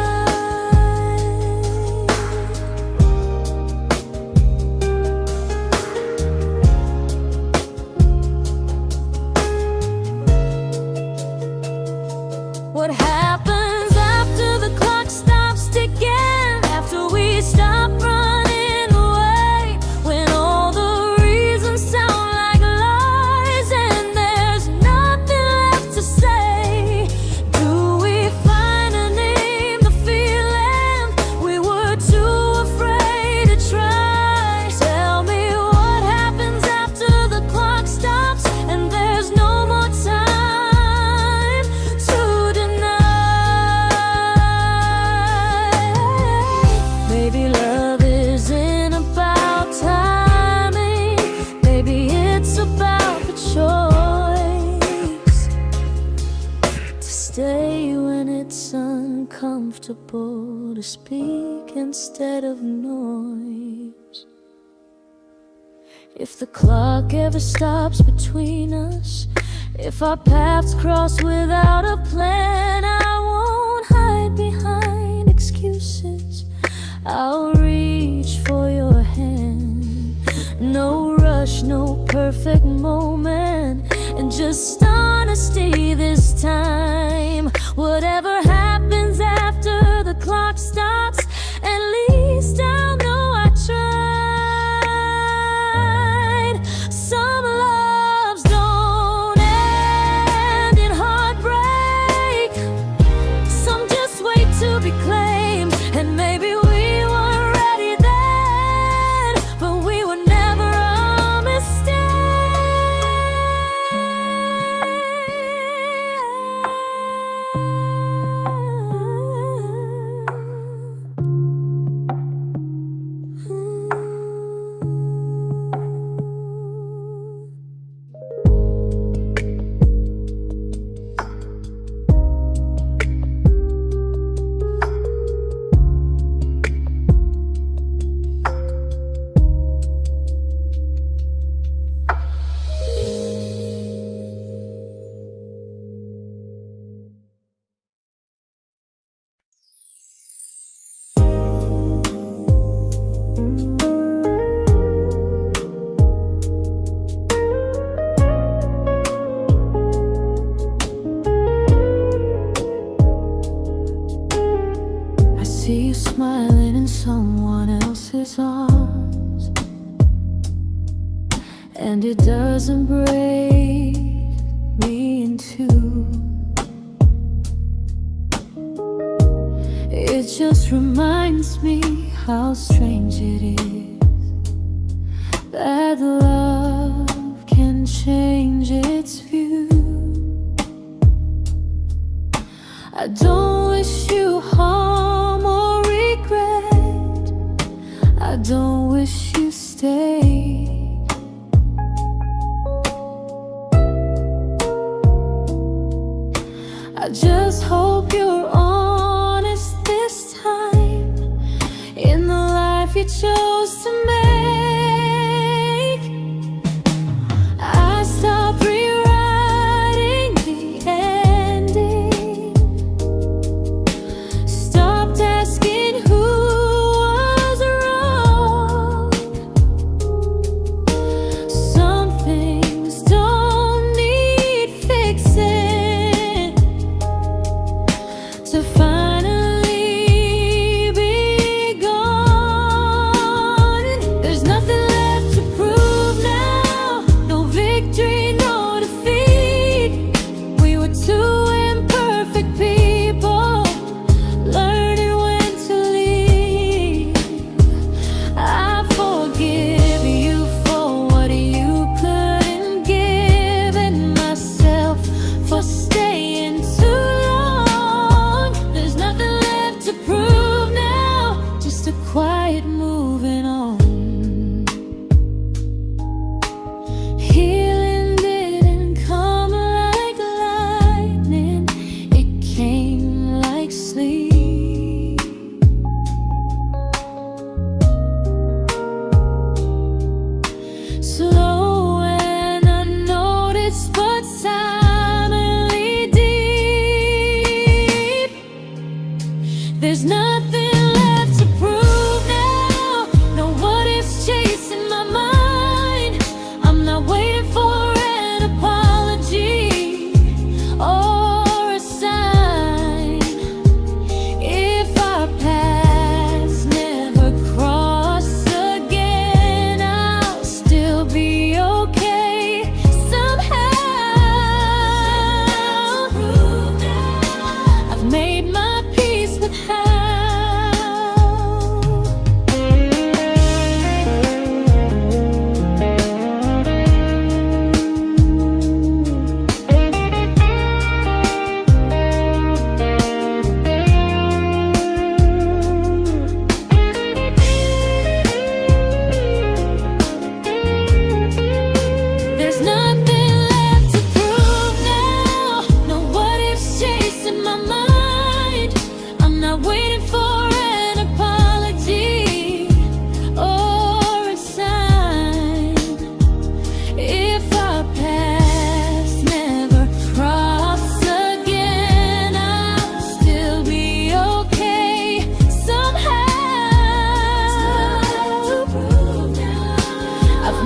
uncomfortable to speak instead of noise. If the clock ever stops between us, if our paths cross without a plan, I won't hide behind excuses. I'll reach for your hand. No rush, no perfect moment, and just honesty this time. Whatever happens after the clock stops, at least I'll know I tried. Some loves don't end in heartbreak, some just wait to be claimed. And maybe we weren't ready then, but we were never a mistake. See you smiling in someone else's arms, and it doesn't break me in two. It just reminds me how strange it is that love can change its view. I don't wish you harm or regret, I don't wish you stay. I just hope you're honest this time in the life you chose to make. I stopped rewriting the ending, stopped asking who was wrong.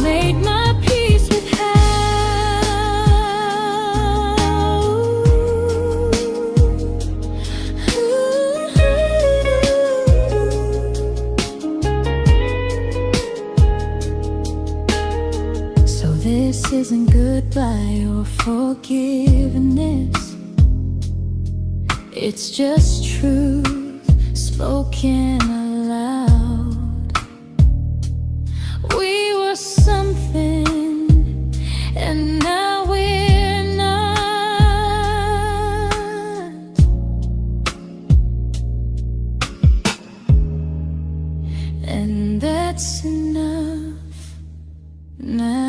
made my peace with how. So this isn't goodbye or forgiveness, it's just truth spoken aloud. We were something, and now we're not. And that's enough now.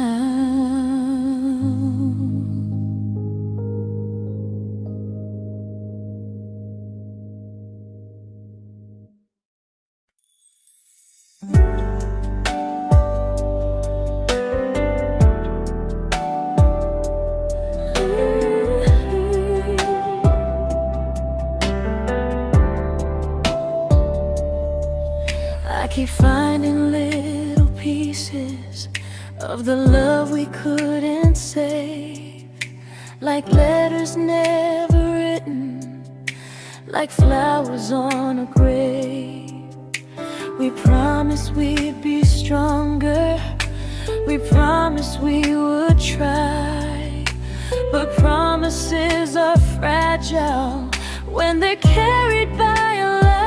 I keep finding little pieces of the love we couldn't save, like letters never written, like flowers on a grave. We promised we'd be stronger, we promised we would try, but promises are fragile when they're carried by a lie.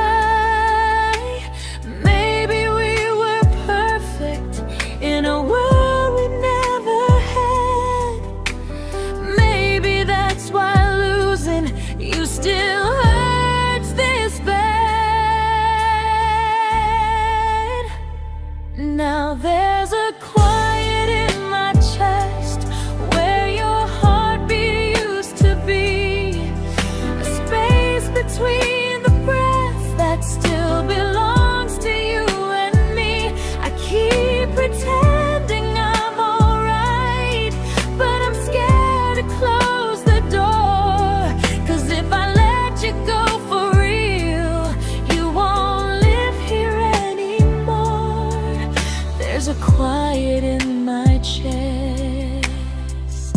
Maybe we were perfect in a world we never had. Maybe that's why losing you still hurts this bad. Now there's a quiet in my chest where your heartbeat used to be, a space between the breaths that still belongs to you and me. I keep pretending I'm alright, but I'm scared to close the door, 'cause if I let you go for real, you won't live here anymore. There's a quiet in my chest,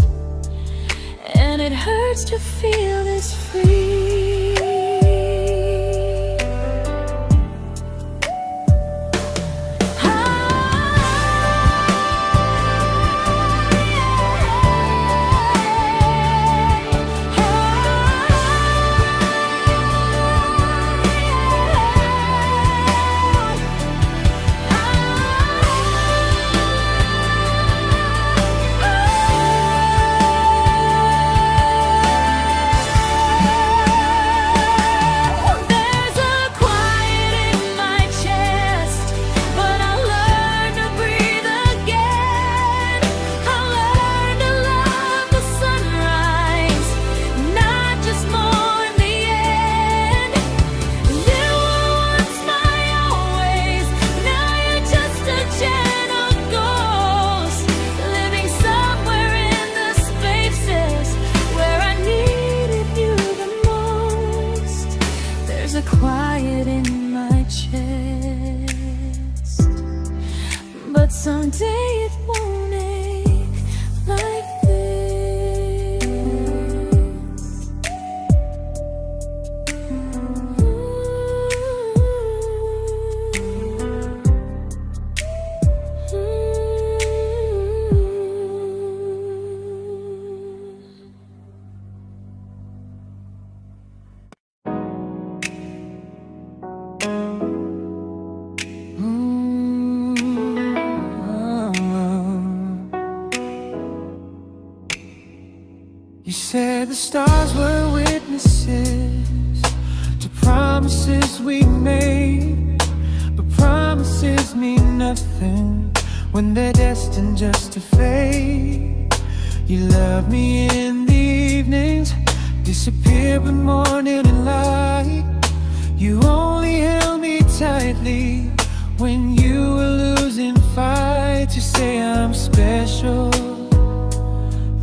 and it hurts to feel this free. Quiet in my chest, but someday it won't ache like this. You said the stars were witnesses to promises we made, but promises mean nothing when they're destined just to fade. You love me in the evenings, disappear but morning and light. You only held me tightly when you were losing fights. You say I'm special,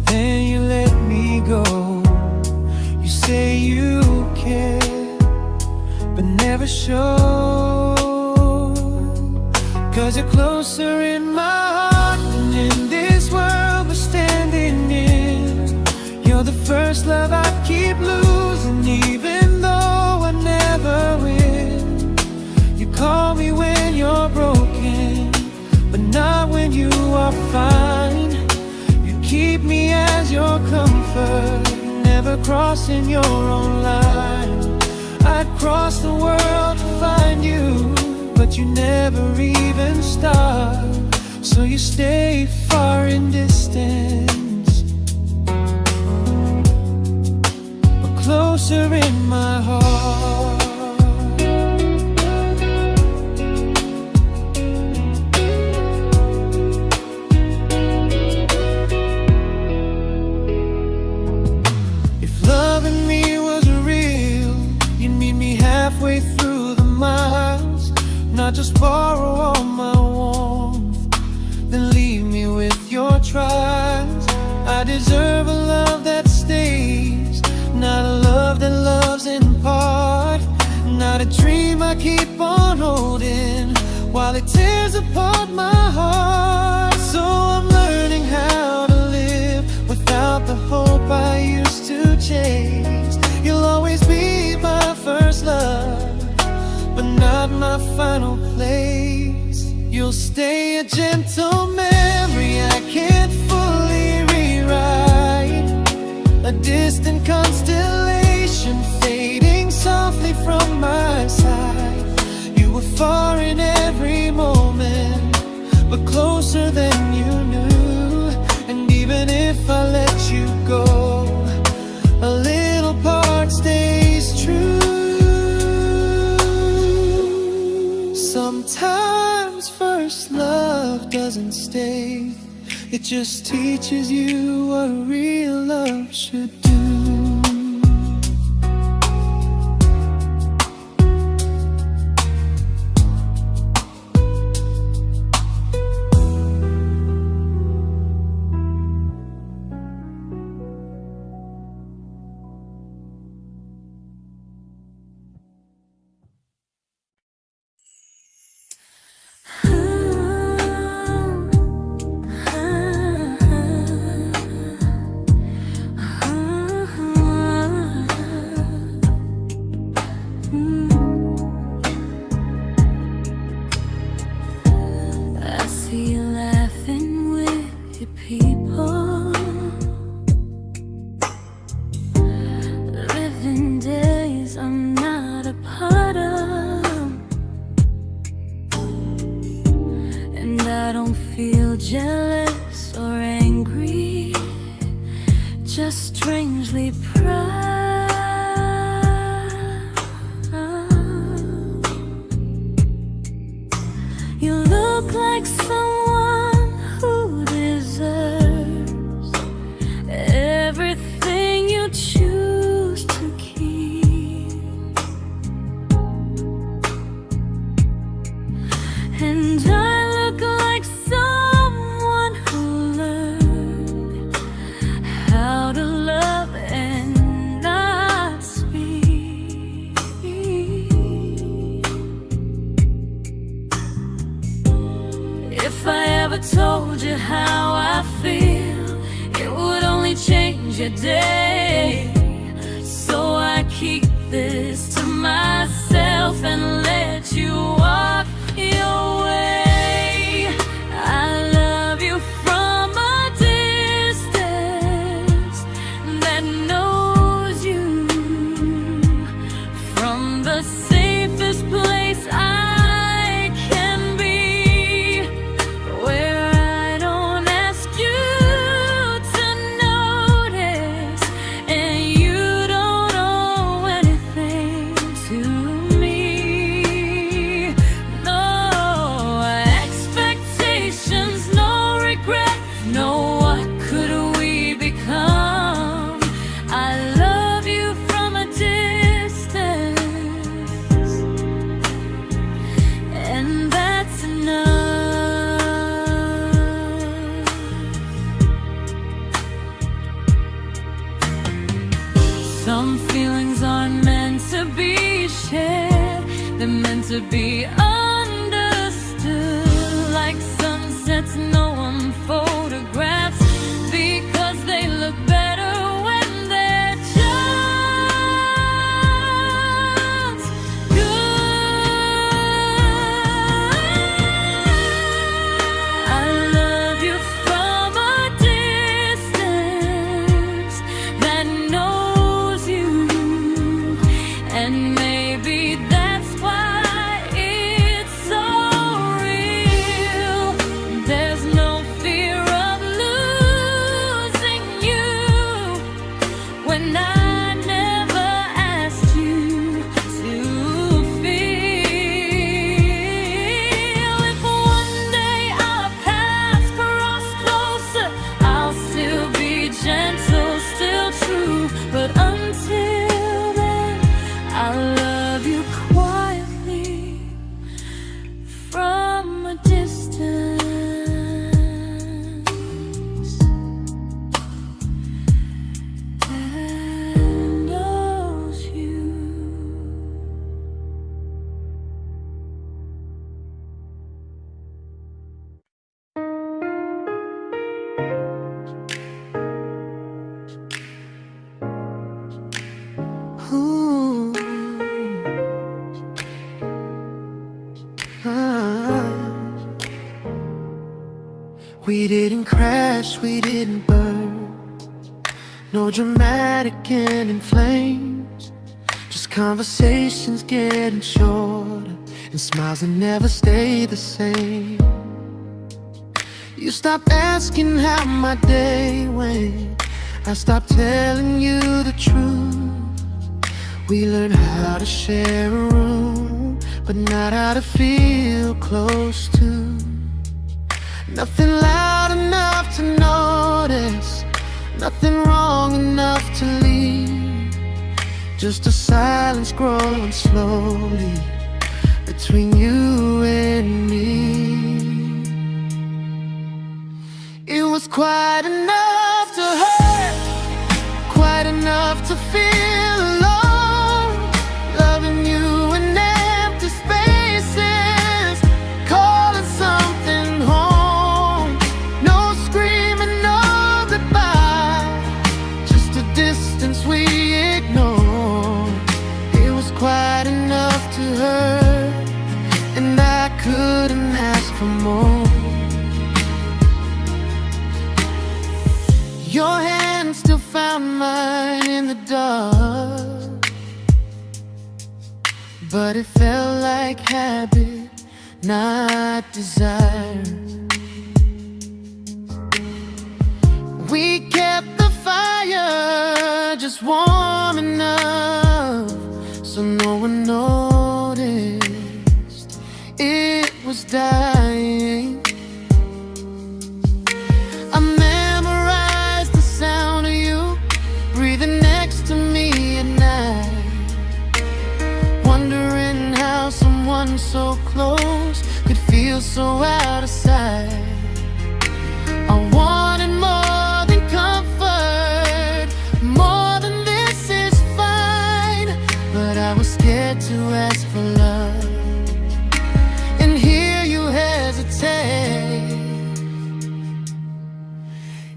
then you let me go. You say you care, but never show, 'cause you're closer in my heart than prefer never crossing your own line. I'd cross the world to find you, but you never even start. So you stay far in distance, but closer in my heart. Halfway through the miles, not just borrow all my warmth, then leave me with your trials. I deserve a love that stays, not a love that loves in part, not a dream I keep on holding while it tears apart my heart. So I'm learning how to live without the hope I used to chase. You'll always be my first love, but not my final place. You'll stay a gentle memory I can't fully rewrite, a distant constellation fading softly from my side. You were far in every moment, but closer than you knew. And even if I let you go, a little part stays true. Sometimes first love doesn't stay, it just teaches you what real love should do. Jealous or angry, just strangely proud. You look like someone who deserves everything you choose to keep. And I look like someone who learned how to love and not speak. If I ever told you how I feel, it would only change your day. So I keep this to myself and let you walk your way. I love you from a distance that knows you, from the safest place I can be, where I don't ask you to notice and you don't owe anything to me. No expectations, no regret, no what could we become. I love you from a distance, and that's enough. Some feelings aren't meant to be shared, they're meant to be understood. Like sunsets no one photographs, because they look better when they're just good. I love you from a distance We didn't crash, we didn't burn. No dramatic end in flames. Just conversations getting shorter, and smiles that never stay the same. You stopped asking how my day went. I stopped telling you the truth. We learned how to share a room, but not how to feel close to. Nothing loud enough to notice, nothing wrong enough to leave. Just a silence growing slowly between you and me. It was quite enough to hurt, quite enough to feel alone. Loving you in empty spaces, calling something home. No screaming, no goodbye, just a distance we ignored. It was quite enough to hurt, and I couldn't ask for more. Your hand still found mine in the dark, but it felt like habit, not desire. We kept the fire just warm enough so no one noticed it was dying. I memorized the sound of you breathing next to me at night, wondering how someone so close could feel so out of sight. I wanted more than comfort, more than this is fine, but I was scared to ask for love and hear you hesitate.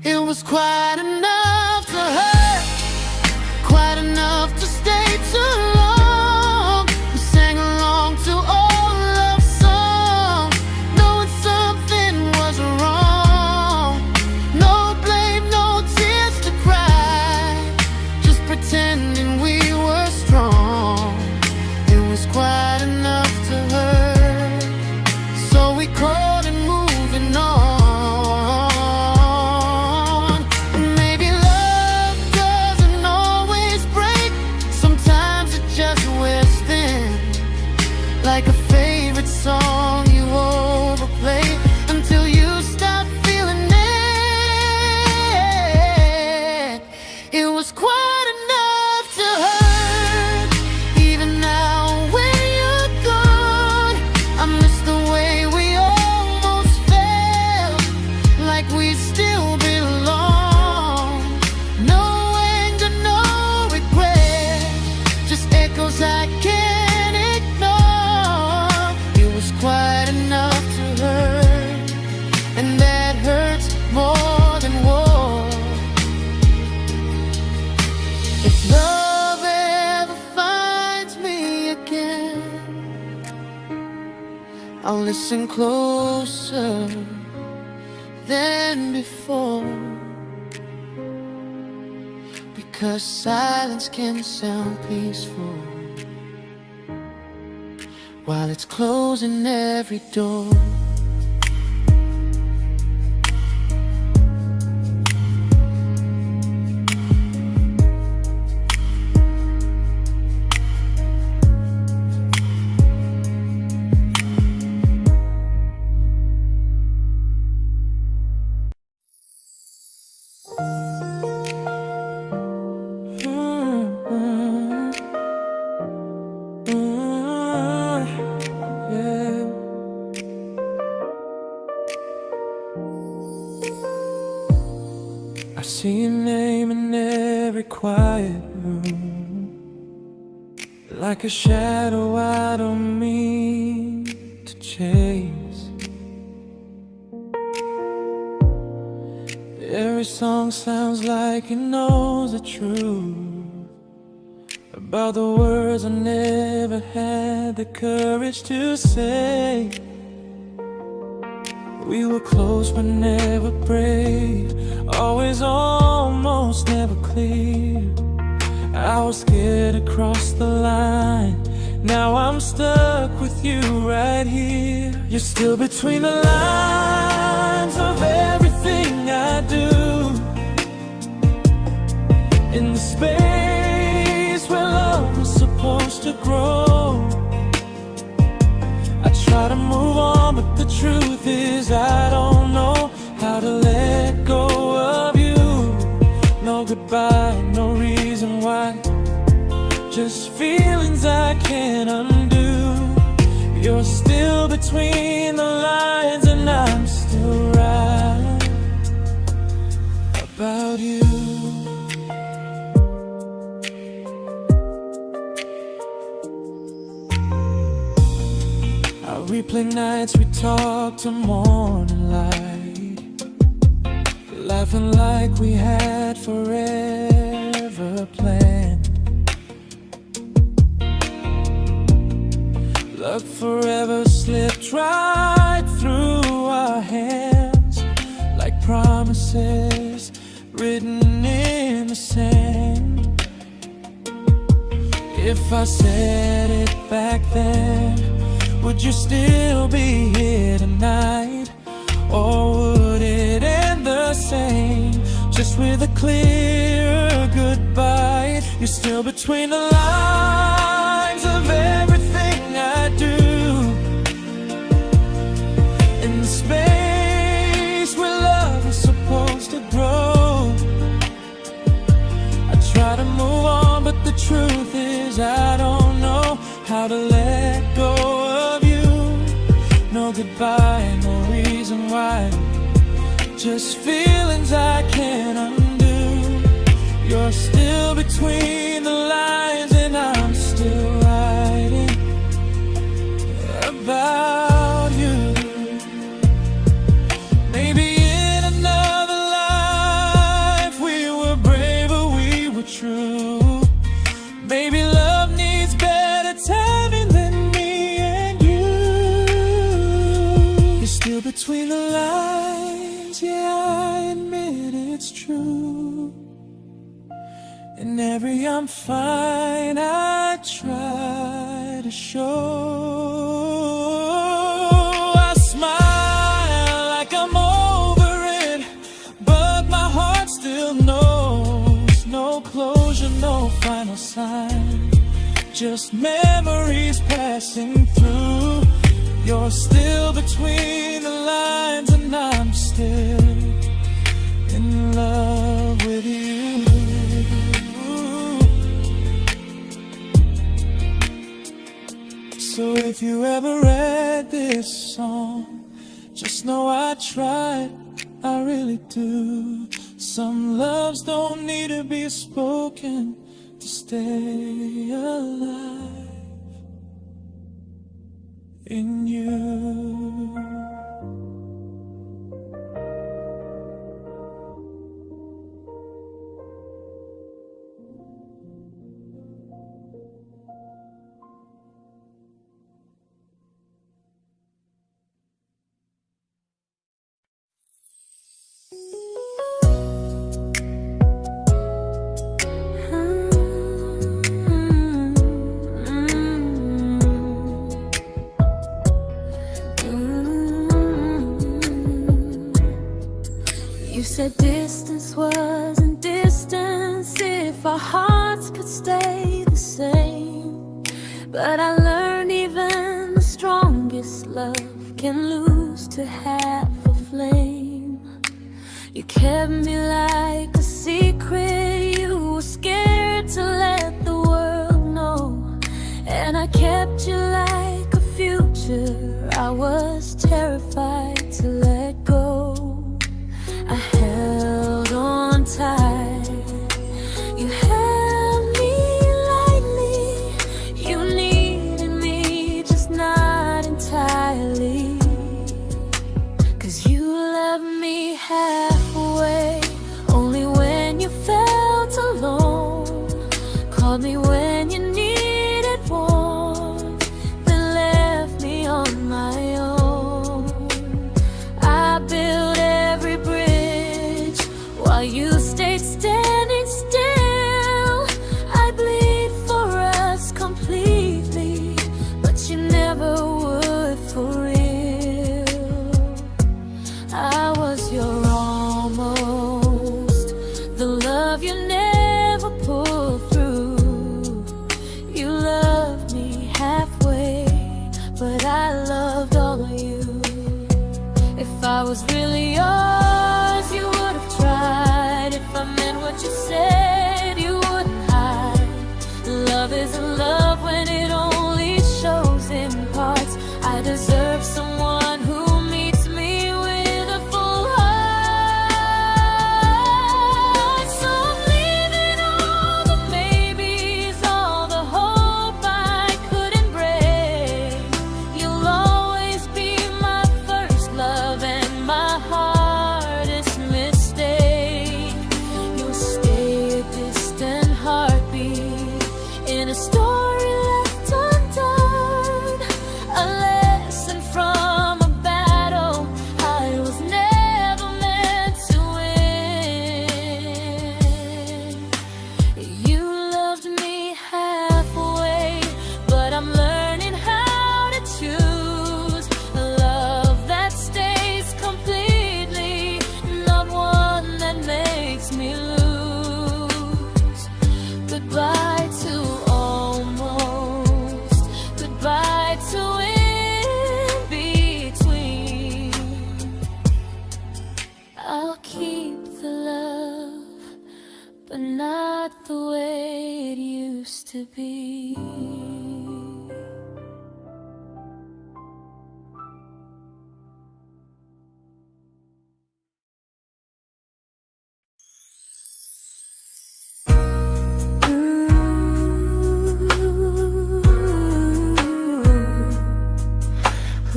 It was quite enough to hurt, quite enough to stay too long. We sang along to old love songs, knowing something was wrong. No blame, no tears to cry, just pretending we were strong. It was quite enough to hurt, so we crawled and moving on. Like a favorite song you overplay until you stop feeling it. It was quite enough to hurt. Even now when you're gone, I miss the way we almost felt, like we still belong. No anger, no regret, just echoes I can't ignore. It was quite enough to hurt, and that hurts more than war. If love ever finds me again, I'll listen closer than before, because silence can sound peaceful while it's closing every door. I see your name in every quiet room, like a shadow I don't mean to chase. Every song sounds like it knows the truth about the words I never had the courage to say. We were close but never brave, always almost, never clear. I was scared to cross the line. Now I'm stuck with you right here. You're still between the lines of everything I do, in the space where love was supposed to grow. I try to move on, but the truth is I don't know how to let go of you. No goodbye, no reason why, just feelings I can't undo. You're still between the lines and I'm still right about you. I replay nights we talk to morning light, laughing like we had forever planned. Luck forever slipped right through our hands, like promises written in the sand. If I said it back then, would you still be here tonight? Or would it end the same, just with a clear goodbye? You're still between the lines of everything I do, in the space where love is supposed to grow. I try to move on, but the truth is I don't know how to let go of you. No goodbye, no reason why, just feelings I can't undo. You're still between the lines and I'm still writing about you. Maybe in another life we were braver, we were true. Maybe love needs better timing than me and you. You're still between the lines, yeah, I admit it's true. In every I'm fine I try to show. I smile like I'm over it, but my heart still knows. No closure, no final sign, just memories passing through. You're still between the lines and I'm still in love with you. So if you ever read this song, just know I tried, I really do. Some loves don't need to be spoken to stay alive in you. You said distance wasn't distance if our hearts could stay the same. But I learned even the strongest love can lose to half a flame. You kept me like a secret, you were scared to let the world know. And I kept you like a future, I was terrified to let go. I held on tight, you held me lightly. You needed me, just not entirely. 'Cause you loved me halfway, only when you felt alone. Called me when you needed warmth, then left me on my own. I while you stayed standing still. I bleed for us completely, but you never would for real. I was your almost, the love you never pulled through. You loved me halfway, but I loved all of you. If I was really yours, you would have tried. If I meant what you said, you wouldn't hide. Love isn't love when it only shows in parts. I deserve someone who meets me with a full heart. So I'm leaving all the maybes, all the hope I couldn't break. You'll always be my first love and my hardest mistake. You'll stay a distant heartbeat in a story left undone, a lesson from a battle I was never meant to win. You loved me halfway, but I'm learning how to choose a love that stays completely, not one that makes me lose. Goodbye to almost, goodbye to in between. I'll keep the love, but not the way it used to be.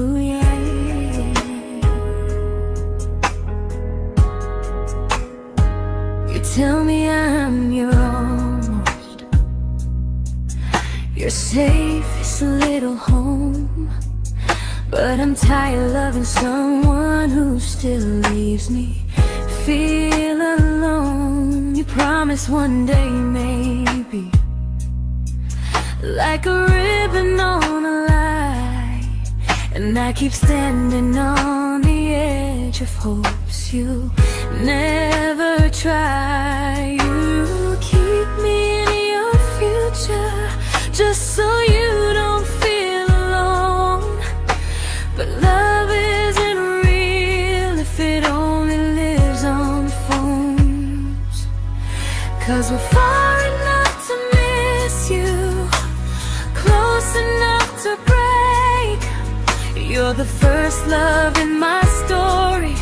Ooh, yeah, yeah. You tell me I'm your almost, your safest little home, but I'm tired loving someone who still leaves me feel alone. You promise one day maybe, like a ribbon on a line, and I keep standing on the edge of hopes you never try. You keep me in your future just so you don't feel alone. But love isn't real if it only lives on phones. 'Cause we're far enough to miss you, close enough to break. You're the first love in my story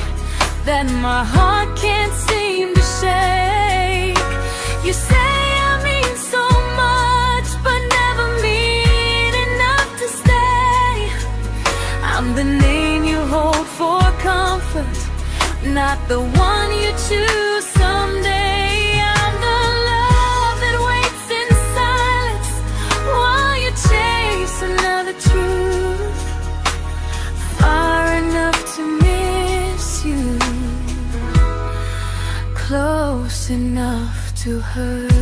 that my heart can't seem to shake. You say I mean so much, but never mean enough to stay. I'm the name you hold for comfort, not the one you choose someday. I'm the love that waits in silence while you chase another truth. Far enough to miss you, close enough to hurt.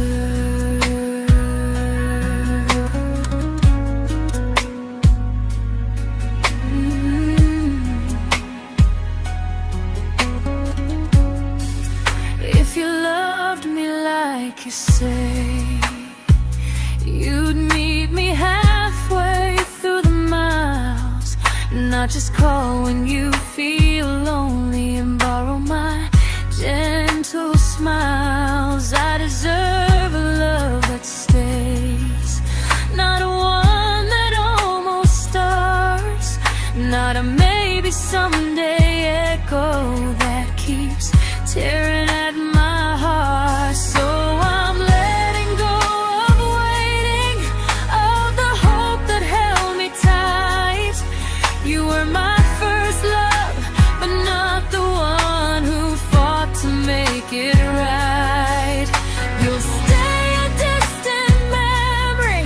If you loved me like you say, you'd meet me halfway through the miles, not just call when you feel lonely and borrow my gentle smiles. I deserve a love that stays, not one that almost starts, not a maybe someday echo that keeps tearing at my heart. So I'm letting go of waiting, of the hope that held me tight. You were my first love, but not the one who fought to make it right. You'll stay a distant memory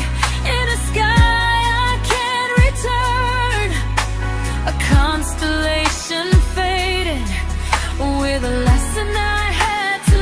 in a sky I can't return, a constellation faded with a lesson I had to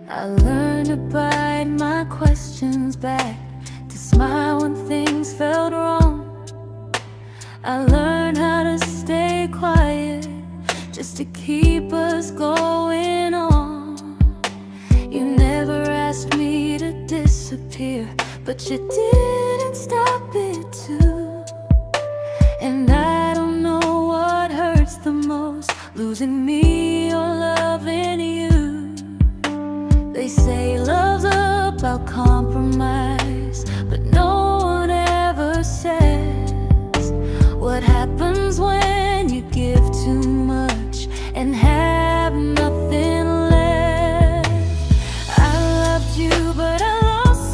I learned to bite my questions back, to smile when things felt wrong. I learned how to stay quiet, just to keep us going on. You never asked me to disappear, but you didn't stop it too. And I don't know what hurts the most, losing me or loving you. They say love's about compromise, but no one ever says what happens when you give too much and have nothing left. I loved you, but I lost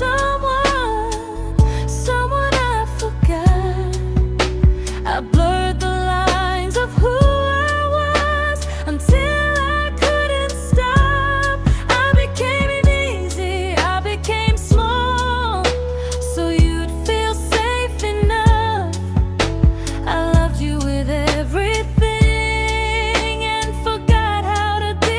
someone I forgot. I blurred the lines of who I was until I couldn't stop. I became easy, I became small, so you'd feel safe enough. I loved you with everything and forgot how to be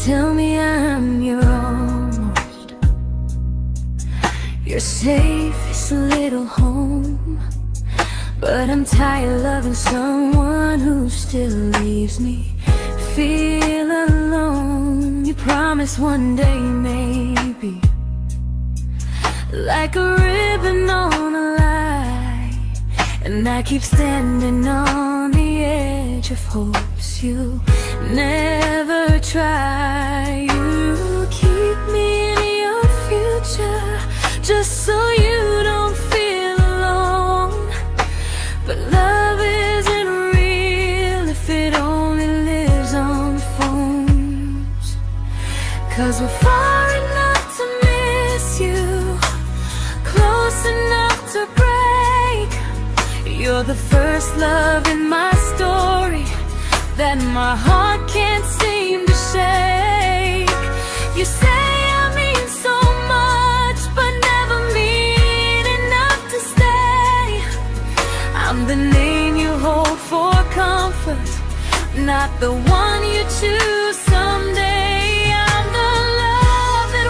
Tell me I'm your almost, your safest little home. But I'm tired loving someone who still leaves me feel alone. You promised one day maybe, like a ribbon on a line, and I keep standing on the edge of hopes you never try. You keep me in your future just so you don't feel alone. But love isn't real if it only lives on phones. 'Cause we're far enough to miss you, close enough to break. You're the first love in my story that my heart can't seem to shake. You say I mean so much, but never mean enough to stay. I'm the name you hold for comfort, not the one you choose.